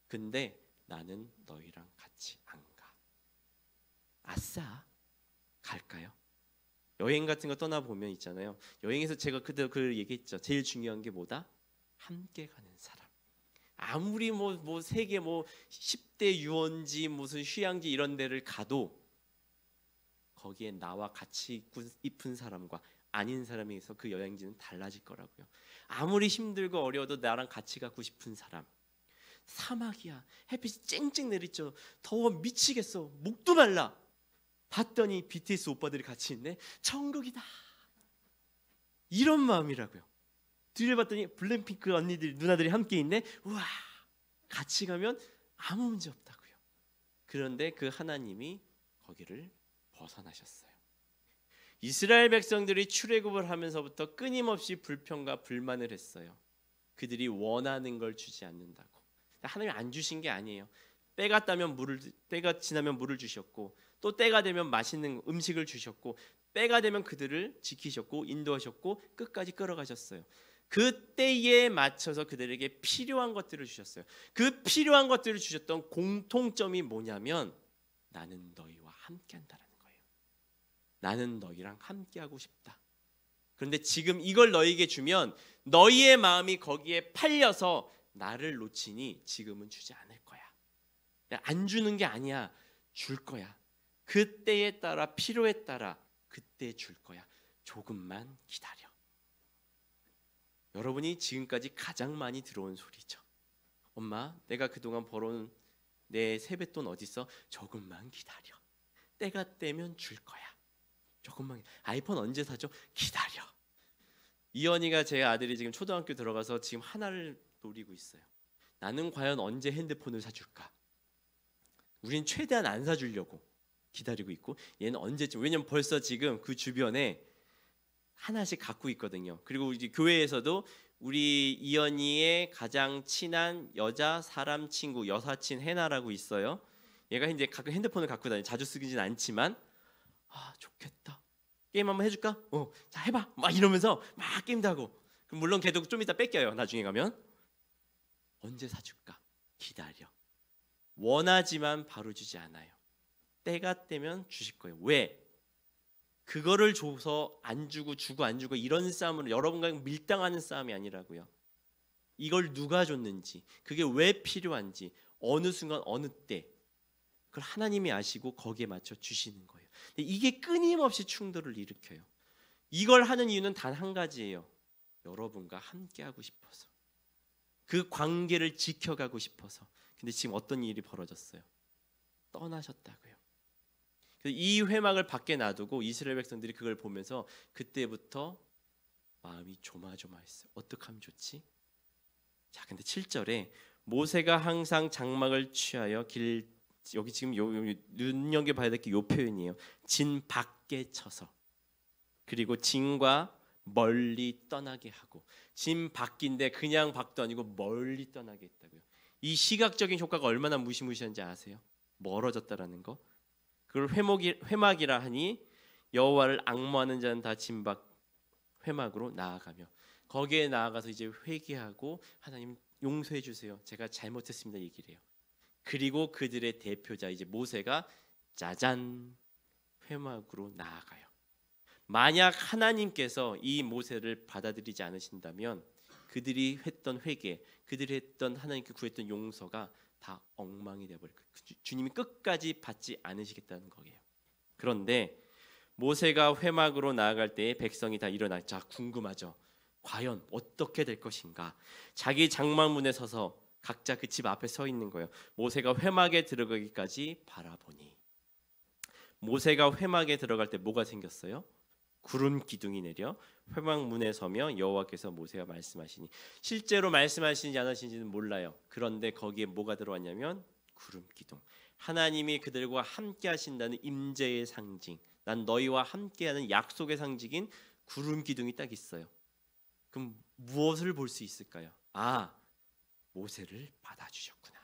근데 나는 너희랑 같이 안 가. 아싸. 갈까요? 여행 같은 거 떠나보면 있잖아요. 여행에서 제가 그때 그 얘기했죠. 제일 중요한 게 뭐다? 함께 가는 사람. 아무리 뭐 세계 10대 유원지 무슨 휴양지 이런 데를 가도 거기에 나와 같이 입은 사람과 아닌 사람이 있어 그 여행지는 달라질 거라고요. 아무리 힘들고 어려워도 나랑 같이 가고 싶은 사람. 사막이야. 햇빛이 쨍쨍 내리죠. 더워 미치겠어. 목도 말라. 봤더니 BTS 오빠들이 같이 있네. 천국이다. 이런 마음이라고요. 뒤를 봤더니 블랙핑크 언니들 누나들이 함께 있네. 우와. 같이 가면 아무 문제 없다고요. 그런데 그 하나님이 거기를 벗어나셨어요. 이스라엘 백성들이 출애굽을 하면서부터 끊임없이 불평과 불만을 했어요. 그들이 원하는 걸 주지 않는다고. 하나님이 안 주신 게 아니에요. 때가 지나면 물을 주셨고, 또 때가 되면 맛있는 음식을 주셨고, 때가 되면 그들을 지키셨고 인도하셨고 끝까지 끌어가셨어요. 그 때에 맞춰서 그들에게 필요한 것들을 주셨어요. 그 필요한 것들을 주셨던 공통점이 뭐냐면 나는 너희와 함께한다라는 거예요. 나는 너희랑 함께하고 싶다. 그런데 지금 이걸 너희에게 주면 너희의 마음이 거기에 팔려서 나를 놓치니 지금은 주지 않을 거야. 안 주는 게 아니야. 줄 거야. 그때에 따라 필요에 따라 그때 줄 거야. 조금만 기다려. 여러분이 지금까지 가장 많이 들어온 소리죠. 엄마, 내가 그동안 벌어온 내 세뱃돈 어디 있어? 조금만 기다려. 때가 되면 줄 거야. 조금만. 아이폰 언제 사죠? 기다려. 이현이가 제 아들이 지금 초등학교 들어가서 지금 하나를 노리고 있어요. 나는 과연 언제 핸드폰을 사줄까? 우린 최대한 안 사주려고 기다리고 있고 얘는 언제쯤. 왜냐면 벌써 지금 그 주변에 하나씩 갖고 있거든요. 그리고 이제 교회에서도 우리 이현이의 가장 친한 여자 사람 친구 여사친 해나라고 있어요. 얘가 이제 가끔 핸드폰을 갖고 다니. 자주 쓰기는 않지만 아 좋겠다. 게임 한번 해줄까? 자 해봐. 막 이러면서 막 게임도 하고. 그럼 물론 걔도 좀 이따 뺏겨요. 나중에 가면. 언제 사줄까? 기다려. 원하지만 바로 주지 않아요. 때가 되면 주실 거예요. 왜? 그거를 줘서 안 주고 주고 안 주고 이런 싸움으로 여러분과 밀당하는 싸움이 아니라고요. 이걸 누가 줬는지, 그게 왜 필요한지, 어느 순간 어느 때 그걸 하나님이 아시고 거기에 맞춰 주시는 거예요. 근데 이게 끊임없이 충돌을 일으켜요. 이걸 하는 이유는 단 한 가지예요. 여러분과 함께하고 싶어서, 그 관계를 지켜가고 싶어서. 근데 지금 어떤 일이 벌어졌어요? 떠나셨다고요. 이 회막을 밖에 놔두고 이스라엘 백성들이 그걸 보면서 그때부터 마음이 조마조마했어요. 어떻게 하면 좋지? 자, 근데 7절에 모세가 항상 장막을 취하여 여기 지금 눈여겨봐야 될 게 요 표현이에요. 진 밖에 쳐서, 그리고 진과 멀리 떠나게 하고. 진 밖인데 그냥 밖도 아니고 멀리 떠나게 했다고요. 이 시각적인 효과가 얼마나 무시무시한지 아세요? 멀어졌다라는 거. 그걸 회막이라 하니 여호와를 앙모하는 자는 다 진 밖 회막으로 나아가며, 거기에 나아가서 이제 회개하고 하나님 용서해 주세요. 제가 잘못했습니다 얘기를 해요. 그리고 그들의 대표자 이제 모세가 짜잔 회막으로 나아가요. 만약 하나님께서 이 모세를 받아들이지 않으신다면 그들이 했던 회개, 그들이 했던 하나님께 구했던 용서가 다 엉망이 되어버릴 거예요. 주님이 끝까지 받지 않으시겠다는 거예요. 그런데 모세가 회막으로 나아갈 때에 백성이 다 일어나. 자, 궁금하죠. 과연 어떻게 될 것인가? 자기 장막문에 서서 각자 그 집 앞에 서 있는 거예요. 모세가 회막에 들어가기까지 바라보니. 모세가 회막에 들어갈 때 뭐가 생겼어요? 구름 기둥이 내려 회막 문에 서며 여호와께서 모세와 말씀하시니. 실제로 말씀하시는지 안 하시는지는 몰라요. 그런데 거기에 뭐가 들어왔냐면 구름 기둥. 하나님이 그들과 함께 하신다는 임재의 상징, 난 너희와 함께하는 약속의 상징인 구름 기둥이 딱 있어요. 그럼 무엇을 볼 수 있을까요? 아, 모세를 받아주셨구나.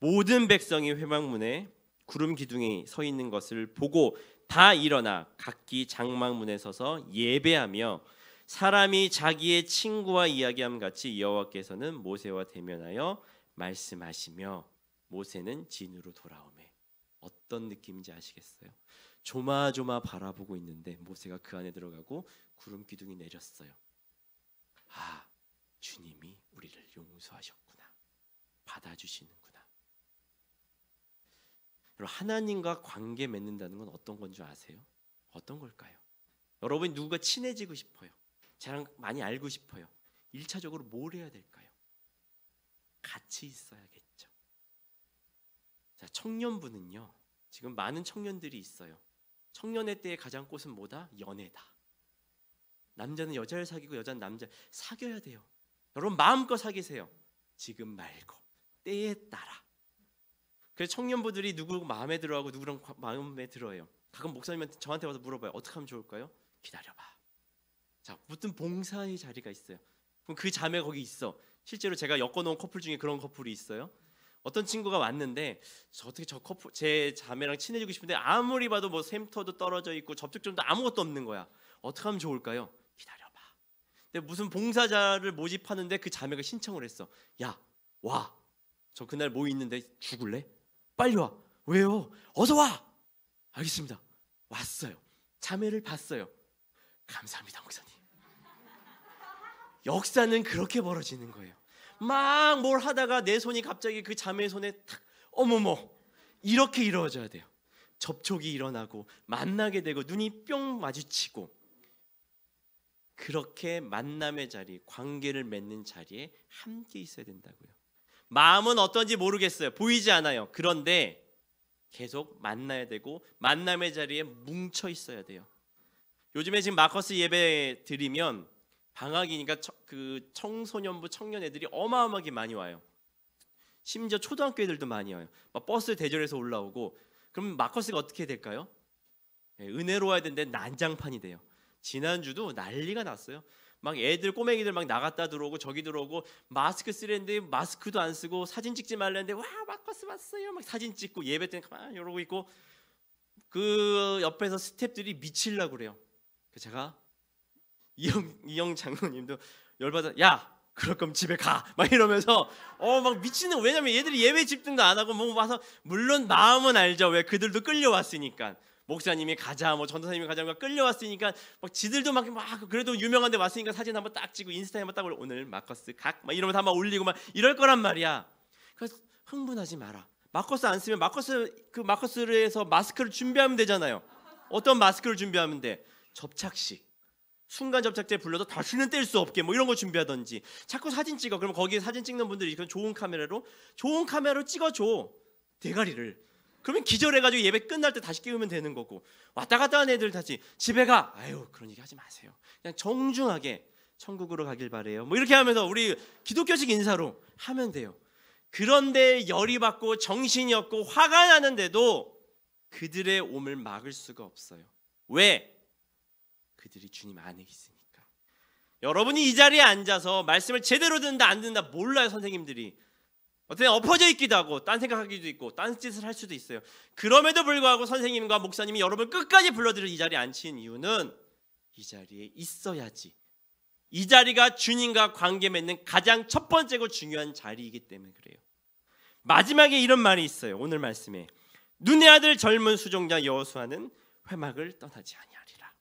모든 백성이 회막문에 구름 기둥이 서 있는 것을 보고 다 일어나 각기 장막문에 서서 예배하며 사람이 자기의 친구와 이야기함 같이 여호와께서는 모세와 대면하여 말씀하시며 모세는 진으로 돌아오매. 어떤 느낌인지 아시겠어요? 조마조마 바라보고 있는데 모세가 그 안에 들어가고 구름 기둥이 내렸어요. 아, 주님이 우리를 용서하셨구나. 받아주시는구나. 여러분, 하나님과 관계 맺는다는 건 어떤 건 줄 아세요? 어떤 걸까요? 여러분이 누구가 친해지고 싶어요. 저랑 많이 알고 싶어요. 1차적으로 뭘 해야 될까요? 같이 있어야겠죠. 자, 청년부는요. 지금 많은 청년들이 있어요. 청년의 때의 가장 꽃은 뭐다? 연애다. 남자는 여자를 사귀고 여자는 남자 사귀어야 돼요. 여러분 마음껏 사귀세요. 지금 말고 때에 따라. 그래서 청년부들이 누구 마음에 들어하고 누구랑 마음에 들어요. 가끔 목사님한테 저한테 와서 물어봐요. 어떻게 하면 좋을까요? 기다려봐. 자, 무슨 봉사의 자리가 있어요. 그럼 그 자매 거기 있어. 실제로 제가 엮어놓은 커플 중에 그런 커플이 있어요. 어떤 친구가 왔는데 어떻게 저 커플 제 자매랑 친해지고 싶은데 아무리 봐도 뭐 샘터도 떨어져 있고 접촉점도 아무것도 없는 거야. 어떻게 하면 좋을까요? 기다려봐. 근데 무슨 봉사자를 모집하는데 그 자매가 신청을 했어. 야, 와. 저 그날 뭐 있는데 죽을래? 빨리 와. 왜요? 어서 와. 알겠습니다. 왔어요. 자매를 봤어요. 감사합니다, 목사님. 역사는 그렇게 벌어지는 거예요. 막 뭘 하다가 내 손이 갑자기 그 자매의 손에 탁, 어머머, 이렇게 이루어져야 돼요. 접촉이 일어나고 만나게 되고 눈이 뿅 마주치고, 그렇게 만남의 자리, 관계를 맺는 자리에 함께 있어야 된다고요. 마음은 어떤지 모르겠어요. 보이지 않아요. 그런데 계속 만나야 되고 만남의 자리에 뭉쳐 있어야 돼요. 요즘에 지금 마커스 예배 드리면 방학이니까 그 청소년부 청년 애들이 어마어마하게 많이 와요. 심지어 초등학교 애들도 많이 와요. 막 버스 대절해서 올라오고. 그럼 마커스가 어떻게 될까요? 은혜로 와야 되는데 난장판이 돼요. 지난주도 난리가 났어요. 막 애들 꼬맹이들 막 나갔다 들어오고 저기 들어오고 마스크 쓰랬는데 마스크도 안 쓰고 사진 찍지 말랬는데 와 마커스 왔어요. 막 사진 찍고 예배 때는 가만히 이러고 있고 그 옆에서 스태프들이 미치려고 그래요. 제가 이영 장로님도 열받아 야 그럴 거면 집에 가 막 이러면서 막 미치는 왜냐면 얘들이 예배 집중도 안 하고 뭐 와서 물론 마음은 알죠. 왜 그들도 끌려왔으니까 목사님이 가자 뭐 전도사님이 가자 끌려왔으니까 막 지들도 막 그래도 유명한 데 왔으니까 사진 한번 딱 찍고 인스타에 한번 딱 올려 오늘 마커스 각 막 이러면서 한번 올리고 막 이럴 거란 말이야. 그래서 흥분하지 마라. 마커스 안 쓰면 마커스를 해서 마스크를 준비하면 되잖아요. 어떤 마스크를 준비하면 돼? 접착식. 순간 접착제 불러도 다시는 뗄 수 없게 뭐 이런 거 준비하든지. 자꾸 사진 찍어. 그럼 거기에 사진 찍는 분들이 좋은 카메라로 찍어줘 대가리를. 그러면 기절해가지고 예배 끝날 때 다시 깨우면 되는 거고. 왔다 갔다 하는 애들 다시 집에 가. 아유 그런 얘기 하지 마세요. 그냥 정중하게 천국으로 가길 바래요. 뭐 이렇게 하면서 우리 기독교식 인사로 하면 돼요. 그런데 열이 받고 정신이 없고 화가 나는데도 그들의 옴을 막을 수가 없어요. 왜? 그들이 주님 안에 있으니까. 여러분이 이 자리에 앉아서 말씀을 제대로 듣는다 안 듣는다 몰라요. 선생님들이 어떻게 엎어져 있기도 하고 딴 생각하기도 있고 딴 짓을 할 수도 있어요. 그럼에도 불구하고 선생님과 목사님이 여러분을 끝까지 불러들여 이 자리에 앉힌 이유는 이 자리에 있어야지. 이 자리가 주님과 관계 맺는 가장 첫 번째고 중요한 자리이기 때문에 그래요. 마지막에 이런 말이 있어요. 오늘 말씀에 눈의 아들 젊은 수종자 여호수아는 회막을 떠나지 아니하리라.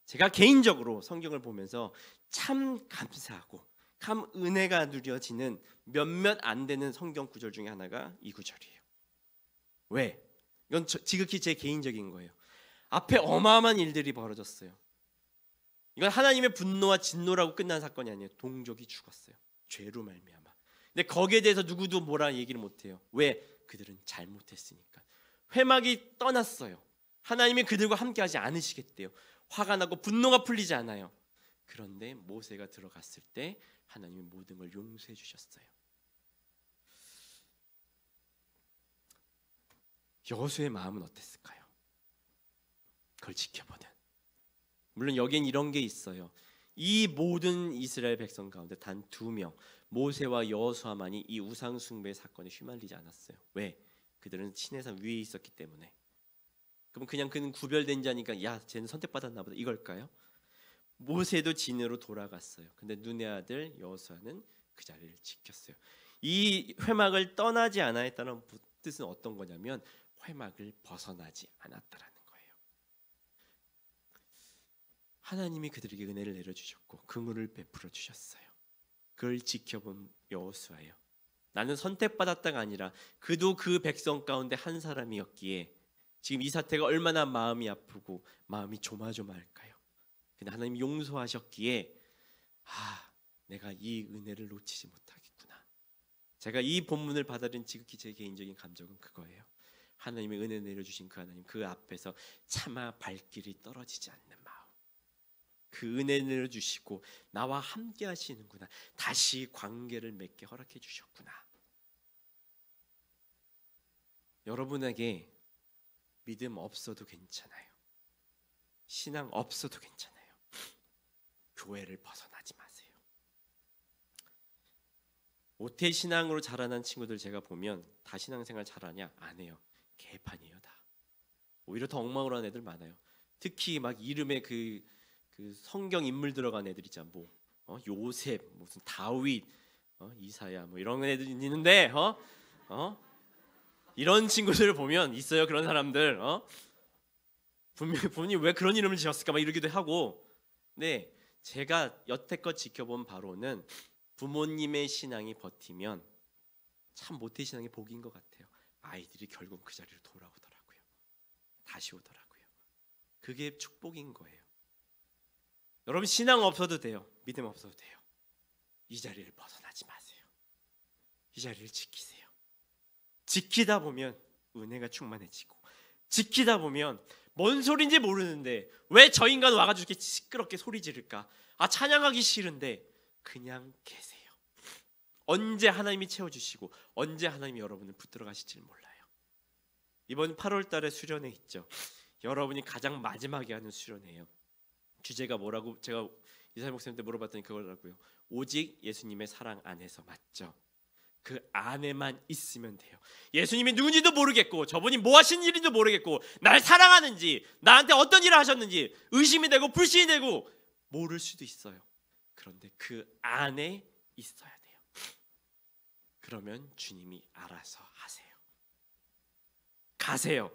제가 개인적으로 성경을 보면서 참 감사하고 참 은혜가 누려지는 몇몇 안 되는 성경 구절 중에 하나가 이 구절이에요. 왜? 이건 지극히 제 개인적인 거예요. 앞에 어마어마한 일들이 벌어졌어요. 이건 하나님의 분노와 진노라고 끝난 사건이 아니에요. 동족이 죽었어요. 죄로 말미암아. 근데 거기에 대해서 누구도 뭐라 얘기를 못해요. 왜? 그들은 잘못했으니까. 회막이 떠났어요. 하나님이 그들과 함께하지 않으시겠대요. 화가 나고 분노가 풀리지 않아요. 그런데 모세가 들어갔을 때 하나님이 모든 걸 용서해 주셨어요. 여호수아의 마음은 어땠을까요? 그걸 지켜보는. 물론 여기엔 이런 게 있어요. 이 모든 이스라엘 백성 가운데 단 2명 모세와 여호수아만이 이 우상 숭배 사건에 휘말리지 않았어요. 왜? 그들은 신의 산 위에 있었기 때문에. 그럼 그냥 그는 구별된 자니까 야 쟤는 선택받았나 보다 이걸까요? 모세도 진으로 돌아갔어요. 근데 눈의 아들 여호수아는 그 자리를 지켰어요. 이 회막을 떠나지 않았다는 뜻은 어떤 거냐면 회막을 벗어나지 않았다라는 거예요. 하나님이 그들에게 은혜를 내려주셨고 긍휼을 베풀어 주셨어요. 그걸 지켜본 여호수아예요. 나는 선택받았다가 아니라 그도 그 백성 가운데 한 사람이었기에 지금 이 사태가 얼마나 마음이 아프고 마음이 조마조마할까요? 근데 하나님이 용서하셨기에 내가 이 은혜를 놓치지 못하겠구나. 제가 이 본문을 받아들인 지극히 제 개인적인 감정은 그거예요. 하나님의 은혜 내려주신 그 하나님 그 앞에서 차마 발길이 떨어지지 않는 마음. 그 은혜 내려주시고 나와 함께 하시는구나. 다시 관계를 맺게 허락해 주셨구나. 여러분에게 믿음 없어도 괜찮아요. 신앙 없어도 괜찮아요. 교회를 벗어나지 마세요. 모태신앙으로 자라난 친구들 제가 보면 다 신앙생활 잘하냐? 안 해요. 개판이에요 다. 오히려 더 엉망으로 하는 애들 많아요. 특히 막 이름에 그 성경 인물 들어간 애들 있잖아. 뭐 요셉, 무슨 다윗, 이사야 뭐 이런 애들 있는데 이런 친구들을 보면 있어요. 그런 사람들 분명히 왜 그런 이름을 지었을까 막 이러기도 하고. 근데 제가 여태껏 지켜본 바로는 부모님의 신앙이 버티면 참 모태신앙의 복인 것 같아요. 아이들이 결국 그 자리로 돌아오더라고요. 다시 오더라고요. 그게 축복인 거예요. 여러분 신앙 없어도 돼요. 믿음 없어도 돼요. 이 자리를 벗어나지 마세요. 이 자리를 지키세요. 지키다 보면 은혜가 충만해지고, 지키다 보면 뭔 소리인지 모르는데 왜 저 인간 와가지고 이렇게 시끄럽게 소리 지를까? 찬양하기 싫은데 그냥 계세요. 언제 하나님이 채워주시고 언제 하나님이 여러분을 붙들어 가실지 몰라요. 이번 8월 달에 수련회 있죠. 여러분이 가장 마지막에 하는 수련회예요. 주제가 뭐라고 제가 이사야 목사님한테 물어봤더니 그거라고요. 오직 예수님의 사랑 안에서. 맞죠? 그 안에만 있으면 돼요. 예수님이 누군지도 모르겠고 저분이 뭐 하신 일인지도 모르겠고 날 사랑하는지 나한테 어떤 일을 하셨는지 의심이 되고 불신이 되고 모를 수도 있어요. 그런데 그 안에 있어야 돼요. 그러면 주님이 알아서 하세요. 가세요.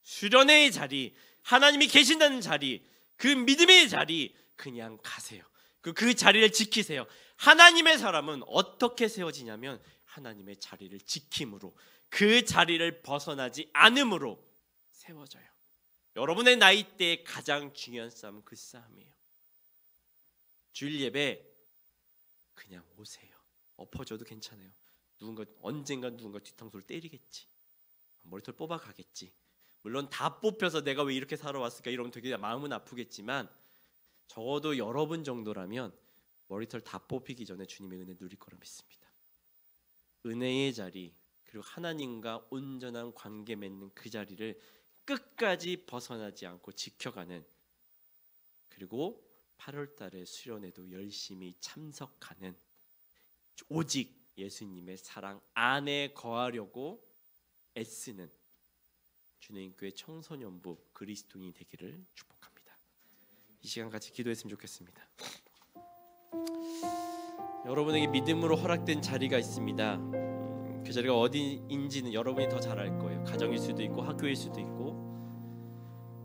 수련회의 자리, 하나님이 계신다는 자리, 그 믿음의 자리 그냥 가세요. 그 자리를 지키세요. 하나님의 사람은 어떻게 세워지냐면 하나님의 자리를 지킴으로, 그 자리를 벗어나지 않음으로 세워져요. 여러분의 나이대에 가장 중요한 싸움은 그 싸움이에요. 주일 예배 그냥 오세요. 엎어져도 괜찮아요. 언젠가 누군가 뒤통수를 때리겠지. 머리털 뽑아가겠지. 물론 다 뽑혀서 내가 왜 이렇게 살아왔을까 이러면 되게 마음은 아프겠지만 적어도 여러분 정도라면 머리털 다 뽑히기 전에 주님의 은혜 누릴 거라 믿습니다. 은혜의 자리, 그리고 하나님과 온전한 관계 맺는 그 자리를 끝까지 벗어나지 않고 지켜가는, 그리고 8월 달에 수련회도 열심히 참석하는, 오직 예수님의 사랑 안에 거하려고 애쓰는 주님교회 청소년부 그리스도인이 되기를 축복합니다. 이 시간 같이 기도했으면 좋겠습니다. 여러분에게 믿음으로 허락된 자리가 있습니다. 그 자리가 어디인지는 여러분이 더 잘 알 거예요. 가정일 수도 있고 학교일 수도 있고.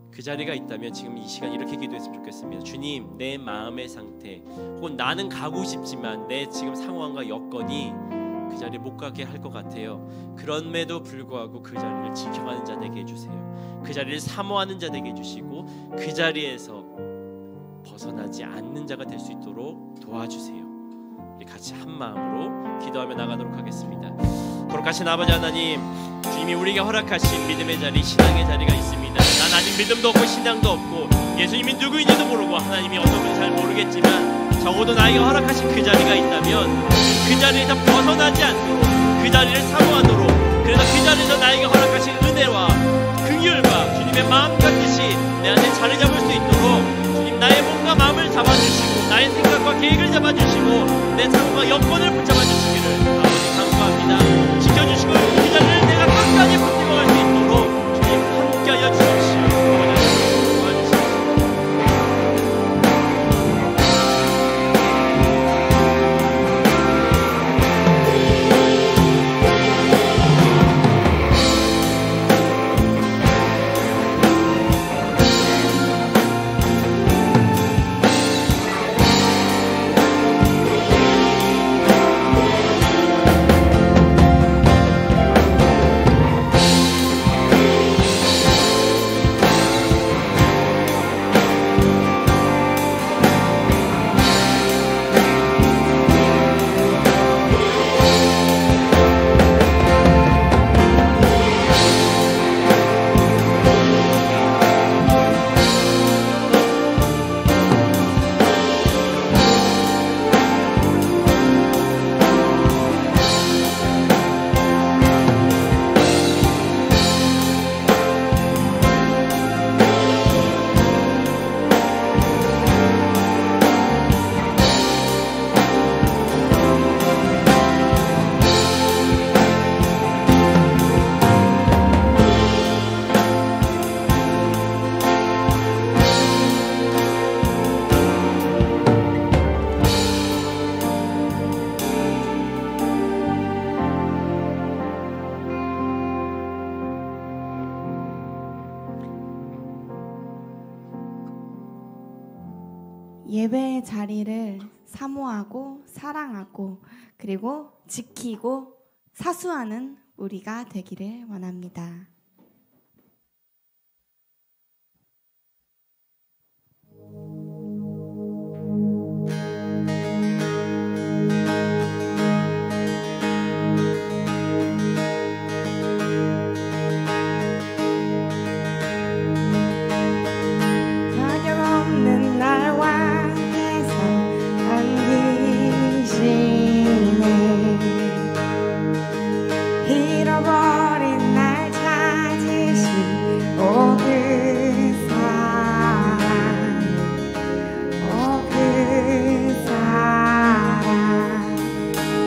그 자리가 있다면 지금 이 시간 이렇게 기도했으면 좋겠습니다. 주님, 내 마음의 상태, 혹은 나는 가고 싶지만 내 지금 상황과 여건이 그 자리에 못 가게 할 것 같아요. 그럼에도 불구하고 그 자리를 지켜가는 자 되게 해주세요. 그 자리를 사모하는 자 되게 해주시고 그 자리에서 벗어나지 않는 자가 될 수 있도록 도와주세요. 우리 같이 한 마음으로 기도하며 나가도록 하겠습니다. 거룩하신 아버지 하나님, 주님이 우리에게 허락하신 믿음의 자리, 신앙의 자리가 있습니다. 난 아직 믿음도 없고 신앙도 없고 예수님이 누구인지도 모르고 하나님이 어떤 분인지 잘 모르겠지만 적어도 나에게 허락하신 그 자리가 있다면 그 자리에서 벗어나지 않도록, 그 자리를 사모하도록, 그래서 그 자리에서 나에게 허락하신 은혜와 긍휼과 주님의 마음과 뜻이 내 안에 자리 잡을 수 있도록 주님 나의 몸과 마음을 잡아주시고 나의 생각과 계획을 잡아주시고 내 상황과 여건을 붙잡아 주시기를 아버지 감사합니다. 지켜주시고 그 자리를 내가 끝까지 붙들고 갈 수 있도록 주님 함께하여 주십시오. 하나님의 자리를 사모하고 사랑하고 그리고 지키고 사수하는 우리가 되기를 원합니다.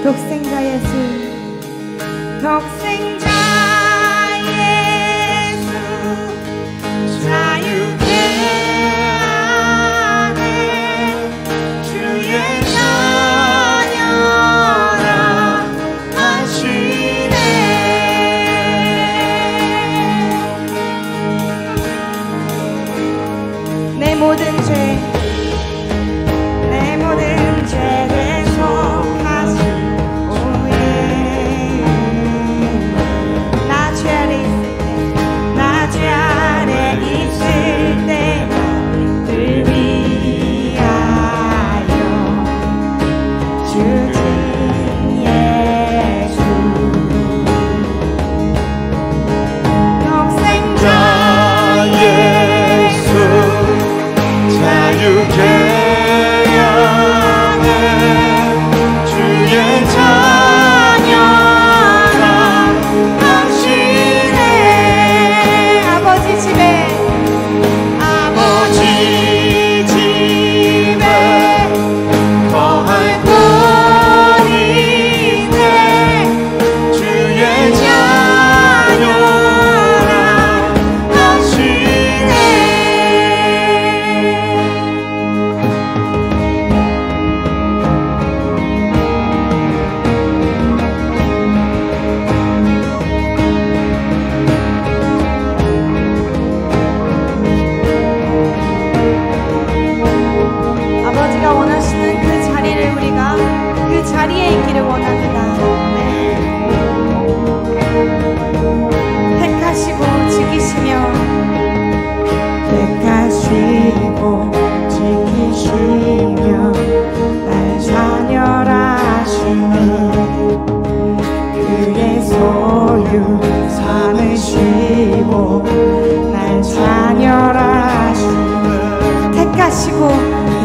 독생자 예수, 독생자 예수, 자유케 하네 주의 자녀라 하시네. 내 모든 죄, 내 모든 죄를 속하신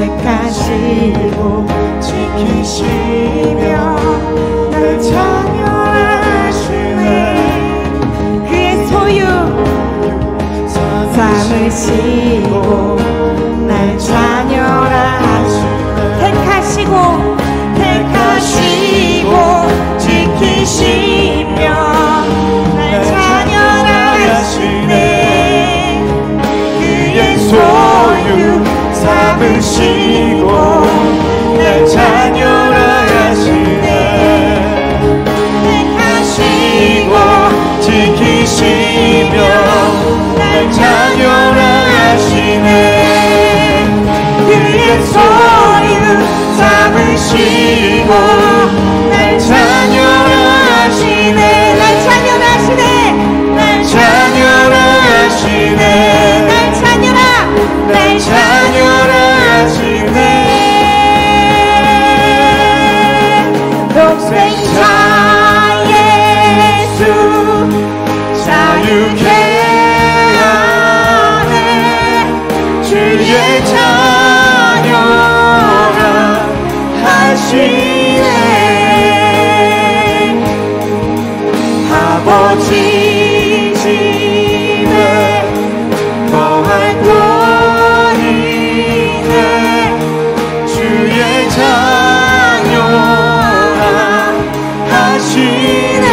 택하시고 지키시며 날 자녀하시네. 그의 소유 삼으시고 날 자녀라 하시네. 택하시고 지키시며 날 자녀라 하시네. 그의 소유 삼으시고 날 자녀라 하시네. 택하시고 지키시며 날 자녀라 하시네. 그의 소유 삼으시고 날 자녀라 하시네. 날 자녀라 하시네. 날 자녀라 하시네. 날 자녀라 날 자녀라 하시네. 독생자 예수 자유케 하네 주의 자녀라 하시네. 아버지 집에 거할 권위네 주의 자녀라 하시네.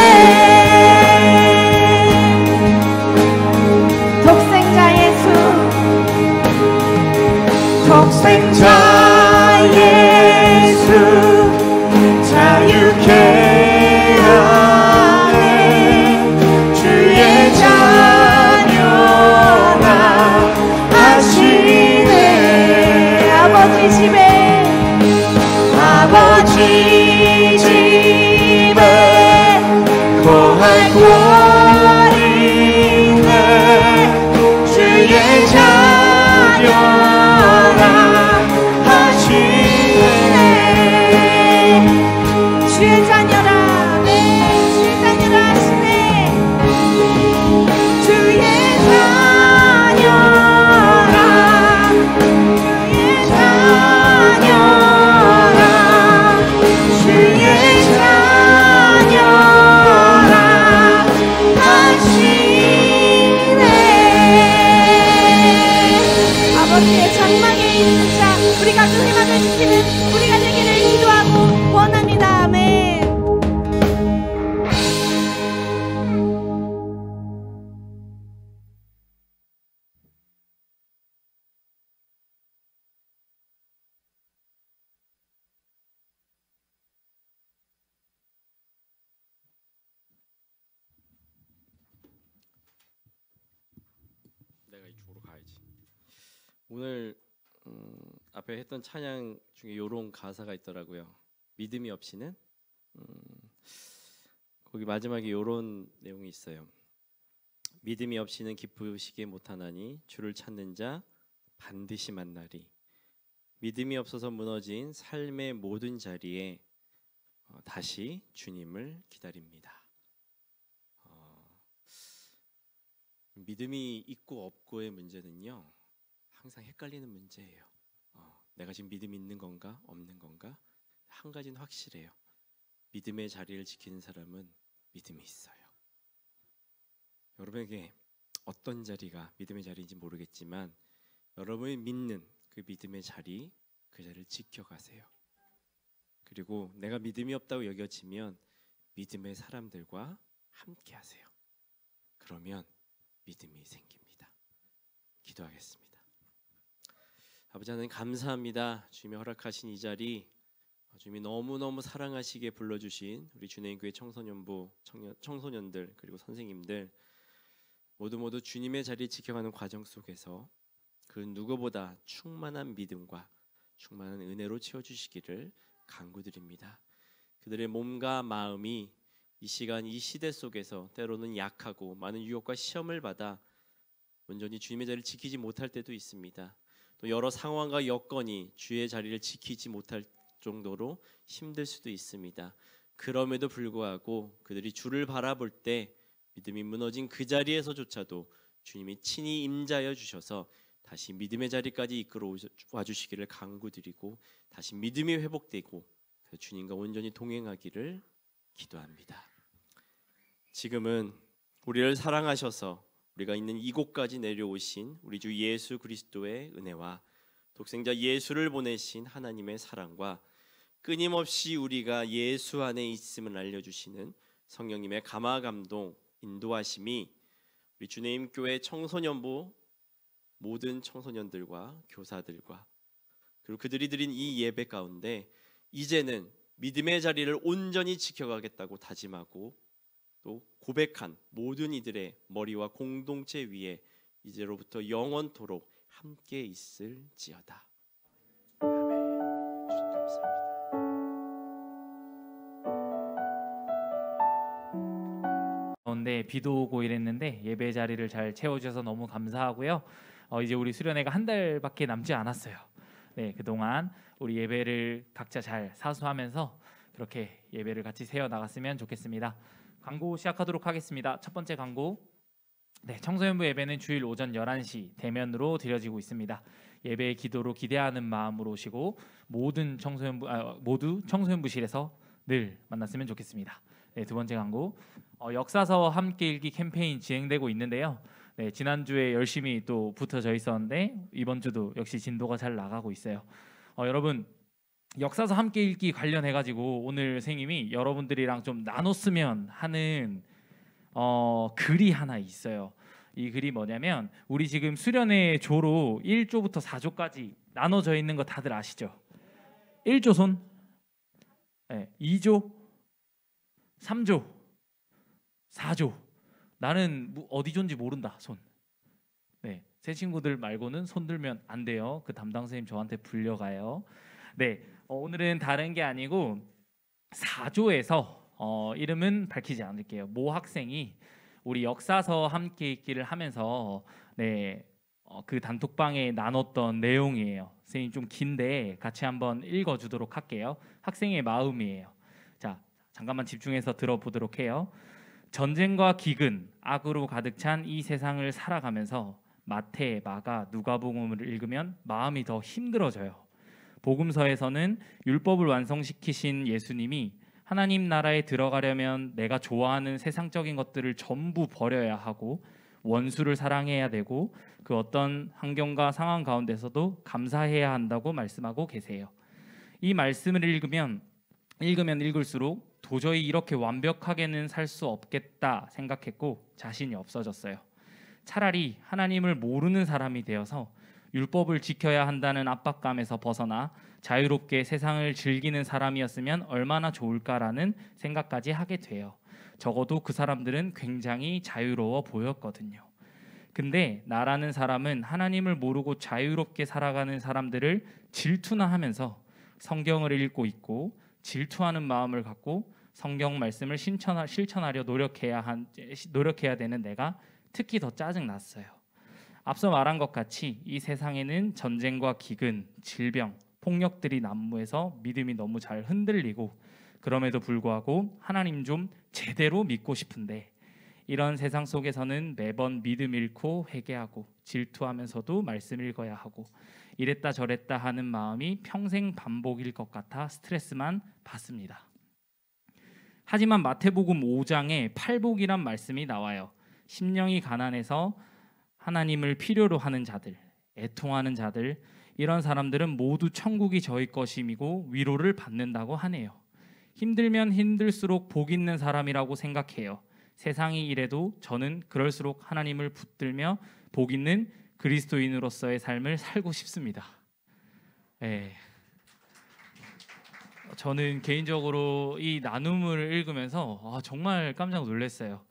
독생자 예수, 독생자 예수 자유케 하네 거할 권리는 주의 자녀라 하시네. 주의 자녀라, 네, 주의 자녀라 하시네. 주의 자녀라, 주의 자녀라, 주의 자녀라 하시네. 아버지의 장막에 있는 자, 우리가 그 회막을 지키는 우리가 되기를 기도하고 원합니다. 아멘. 내가 이쪽으로 가야지. 오늘 앞에 했던 찬양 중에 이런 가사가 있더라고요. 믿음이 없이는 거기 마지막에 이런 내용이 있어요. 믿음이 없이는 기쁘시게 못하나니 주를 찾는 자 반드시 만나리. 믿음이 없어서 무너진 삶의 모든 자리에 다시 주님을 기다립니다. 믿음이 있고 없고의 문제는요, 항상 헷갈리는 문제예요. 내가 지금 믿음이 있는 건가 없는 건가? 한 가지는 확실해요. 믿음의 자리를 지키는 사람은 믿음이 있어요. 여러분에게 어떤 자리가 믿음의 자리인지 모르겠지만 여러분이 믿는 그 믿음의 자리, 그 자리를 지켜가세요. 그리고 내가 믿음이 없다고 여겨지면 믿음의 사람들과 함께 하세요. 그러면 믿음이 생깁니다. 기도하겠습니다. 아버지 하나님 감사합니다. 주님이 허락하신 이 자리, 주님이 너무너무 사랑하시게 불러주신 우리 주내인교회 청소년부, 청소년들 그리고 선생님들 모두 주님의 자리를 지켜가는 과정 속에서 그 누구보다 충만한 믿음과 충만한 은혜로 채워주시기를 간구드립니다. 그들의 몸과 마음이 이 시간 이 시대 속에서 때로는 약하고 많은 유혹과 시험을 받아 온전히 주님의 자리를 지키지 못할 때도 있습니다. 또 여러 상황과 여건이 주의 자리를 지키지 못할 정도로 힘들 수도 있습니다. 그럼에도 불구하고 그들이 주를 바라볼 때 믿음이 무너진 그 자리에서조차도 주님이 친히 임자여 주셔서 다시 믿음의 자리까지 이끌어 와주시기를 간구드리고 다시 믿음이 회복되고 주님과 온전히 동행하기를 기도합니다. 지금은 우리를 사랑하셔서 우리가 있는 이곳까지 내려오신 우리 주 예수 그리스도의 은혜와 독생자 예수를 보내신 하나님의 사랑과 끊임없이 우리가 예수 안에 있음을 알려주시는 성령님의 감화 감동 인도하심이 우리 주님 교회 청소년부 모든 청소년들과 교사들과 그리고 그들이 드린 이 예배 가운데 이제는 믿음의 자리를 온전히 지켜가겠다고 다짐하고 또 고백한 모든 이들의 머리와 공동체 위에 이제로부터 영원토록 함께 있을지어다. 아멘. 주님 감사합니다. 가운데 비도 오고 이랬는데 예배 자리를 잘 채워주셔서 너무 감사하고요. 이제 우리 수련회가 한 달밖에 남지 않았어요. 네, 그동안 우리 예배를 각자 잘 사수하면서 그렇게 예배를 같이 세워 나갔으면 좋겠습니다. 광고 시작하도록 하겠습니다. 첫 번째 광고. 네, 청소년부 예배는 주일 오전 11시 대면으로 드려지고 있습니다. 예배의 기도로 기대하는 마음으로 오시고 모두 청소년부실에서 늘 만났으면 좋겠습니다. 네, 두 번째 광고. 역사서 함께 읽기 캠페인 진행되고 있는데요. 네, 지난주에 열심히 또 붙어져 있었는데 이번 주도 역시 진도가 잘 나가고 있어요. 여러분 역사서 함께 읽기 관련해 가지고 오늘 선생님이 여러분들이랑 좀 나눴으면 하는 글이 하나 있어요. 이 글이 뭐냐면 우리 지금 수련회 조로 1조부터 4조까지 나눠져 있는 거 다들 아시죠? 1조 손? 네, 2조? 3조? 4조? 나는 어디 존지 모른다 손. 네, 새 친구들 말고는 손 들면 안 돼요. 그 담당 선생님 저한테 불려가요. 네, 오늘은 다른 게 아니고 4조에서 이름은 밝히지 않을게요. 모 학생이 우리 역사서 함께 읽기를 하면서 그 단톡방에 나눴던 내용이에요. 선생님 좀 긴데 같이 한번 읽어주도록 할게요. 학생의 마음이에요. 자, 잠깐만 집중해서 들어보도록 해요. 전쟁과 기근, 악으로 가득 찬 이 세상을 살아가면서 마태, 마가, 누가복음을 읽으면 마음이 더 힘들어져요. 복음서에서는 율법을 완성시키신 예수님이 하나님 나라에 들어가려면 내가 좋아하는 세상적인 것들을 전부 버려야 하고 원수를 사랑해야 되고 그 어떤 환경과 상황 가운데서도 감사해야 한다고 말씀하고 계세요. 이 말씀을 읽으면 읽을수록 도저히 이렇게 완벽하게는 살 수 없겠다 생각했고 자신이 없어졌어요. 차라리 하나님을 모르는 사람이 되어서 율법을 지켜야 한다는 압박감에서 벗어나 자유롭게 세상을 즐기는 사람이었으면 얼마나 좋을까라는 생각까지 하게 돼요. 적어도 그 사람들은 굉장히 자유로워 보였거든요. 근데 나라는 사람은 하나님을 모르고 자유롭게 살아가는 사람들을 질투나 하면서 성경을 읽고 있고 질투하는 마음을 갖고 성경 말씀을 실천하려 노력해야 되는 내가 특히 더 짜증났어요. 앞서 말한 것 같이 이 세상에는 전쟁과 기근, 질병, 폭력들이 난무해서 믿음이 너무 잘 흔들리고 그럼에도 불구하고 하나님 좀 제대로 믿고 싶은데 이런 세상 속에서는 매번 믿음 잃고 회개하고 질투하면서도 말씀 읽어야 하고 이랬다 저랬다 하는 마음이 평생 반복일 것 같아 스트레스만 받습니다. 하지만 마태복음 5장에 팔복이란 말씀이 나와요. 심령이 가난해서 하나님을 필요로 하는 자들, 애통하는 자들, 이런 사람들은 모두 천국이 저희 것임이고 위로를 받는다고 하네요. 힘들면 힘들수록 복 있는 사람이라고 생각해요. 세상이 이래도 저는 그럴수록 하나님을 붙들며 복 있는 그리스도인으로서의 삶을 살고 싶습니다. 저는 개인적으로 이 나눔을 읽으면서 정말 깜짝 놀랐어요.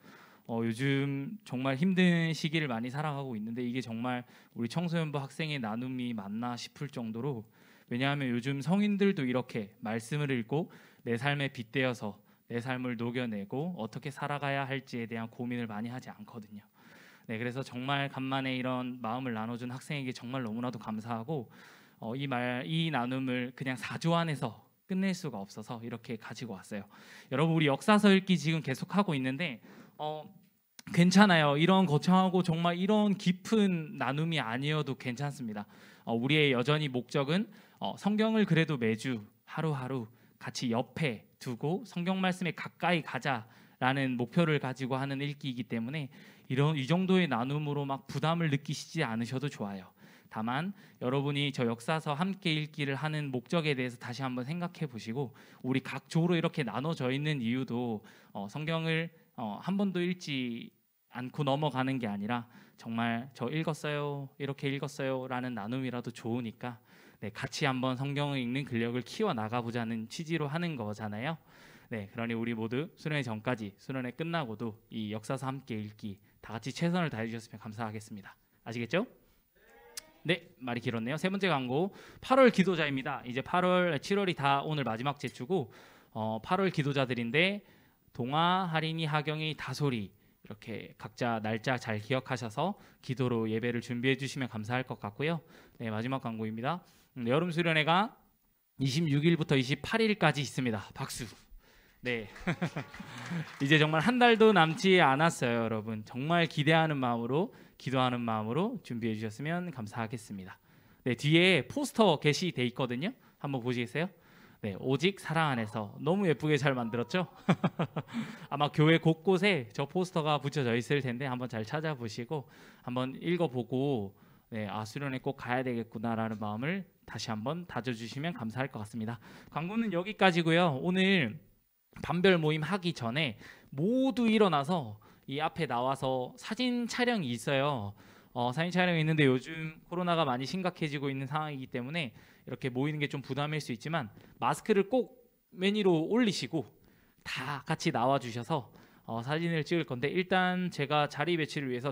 요즘 정말 힘든 시기를 많이 살아가고 있는데 이게 정말 우리 청소년부 학생의 나눔이 맞나 싶을 정도로, 왜냐하면 요즘 성인들도 이렇게 말씀을 읽고 내 삶에 빗대어서 내 삶을 녹여내고 어떻게 살아가야 할지에 대한 고민을 많이 하지 않거든요. 그래서 정말 간만에 이런 마음을 나눠준 학생에게 정말 너무나도 감사하고 이 나눔을 그냥 4조 안에서 끝낼 수가 없어서 이렇게 가지고 왔어요. 여러분, 우리 역사서 읽기 지금 계속하고 있는데 괜찮아요. 이런 거창하고 정말 이런 깊은 나눔이 아니어도 괜찮습니다. 우리의 여전히 목적은 성경을 그래도 매주 하루하루 같이 옆에 두고 성경 말씀에 가까이 가자라는 목표를 가지고 하는 읽기이기 때문에 이 정도의 나눔으로 막 부담을 느끼시지 않으셔도 좋아요. 다만 여러분이 저 역사서 함께 읽기를 하는 목적에 대해서 다시 한번 생각해 보시고, 우리 각 조로 이렇게 나눠져 있는 이유도 성경을 한 번도 읽지 않고 넘어가는 게 아니라 정말 저 읽었어요, 이렇게 읽었어요 라는 나눔이라도 좋으니까 같이 한번 성경을 읽는 근력을 키워 나가보자는 취지로 하는 거잖아요. 그러니 우리 모두 수련회 전까지, 수련회 끝나고도 이 역사서 함께 읽기 다 같이 최선을 다해 주셨으면 감사하겠습니다. 아시겠죠? 말이 길었네요. 세 번째 광고, 8월 기도자입니다. 이제 8월, 7월이 다 오늘 마지막 제주고 8월 기도자들인데 동아, 하린이, 하경이, 다솔이 이렇게 각자 날짜 잘 기억하셔서 기도로 예배를 준비해 주시면 감사할 것 같고요. 마지막 광고입니다. 여름 수련회가 26일부터 28일까지 있습니다. 박수. 이제 정말 한 달도 남지 않았어요. 여러분, 정말 기대하는 마음으로, 기도하는 마음으로 준비해 주셨으면 감사하겠습니다. 뒤에 포스터 게시돼 있거든요. 한번 보시겠어요? 오직 사랑 안에서. 너무 예쁘게 잘 만들었죠? 아마 교회 곳곳에 저 포스터가 붙여져 있을 텐데 한번 잘 찾아보시고 한번 읽어보고 수련회 꼭 가야 되겠구나라는 마음을 다시 한번 다져주시면 감사할 것 같습니다. 광고는 여기까지고요. 오늘 반별 모임 하기 전에 모두 일어나서 이 앞에 나와서 사진 촬영이 있어요. 사진 촬영이 있는데 요즘 코로나가 많이 심각해지고 있는 상황이기 때문에 이렇게 모이는 게 좀 부담일 수 있지만 마스크를 꼭 맨 위로 올리시고 다 같이 나와 주셔서 사진을 찍을 건데, 일단 제가 자리 배치를 위해서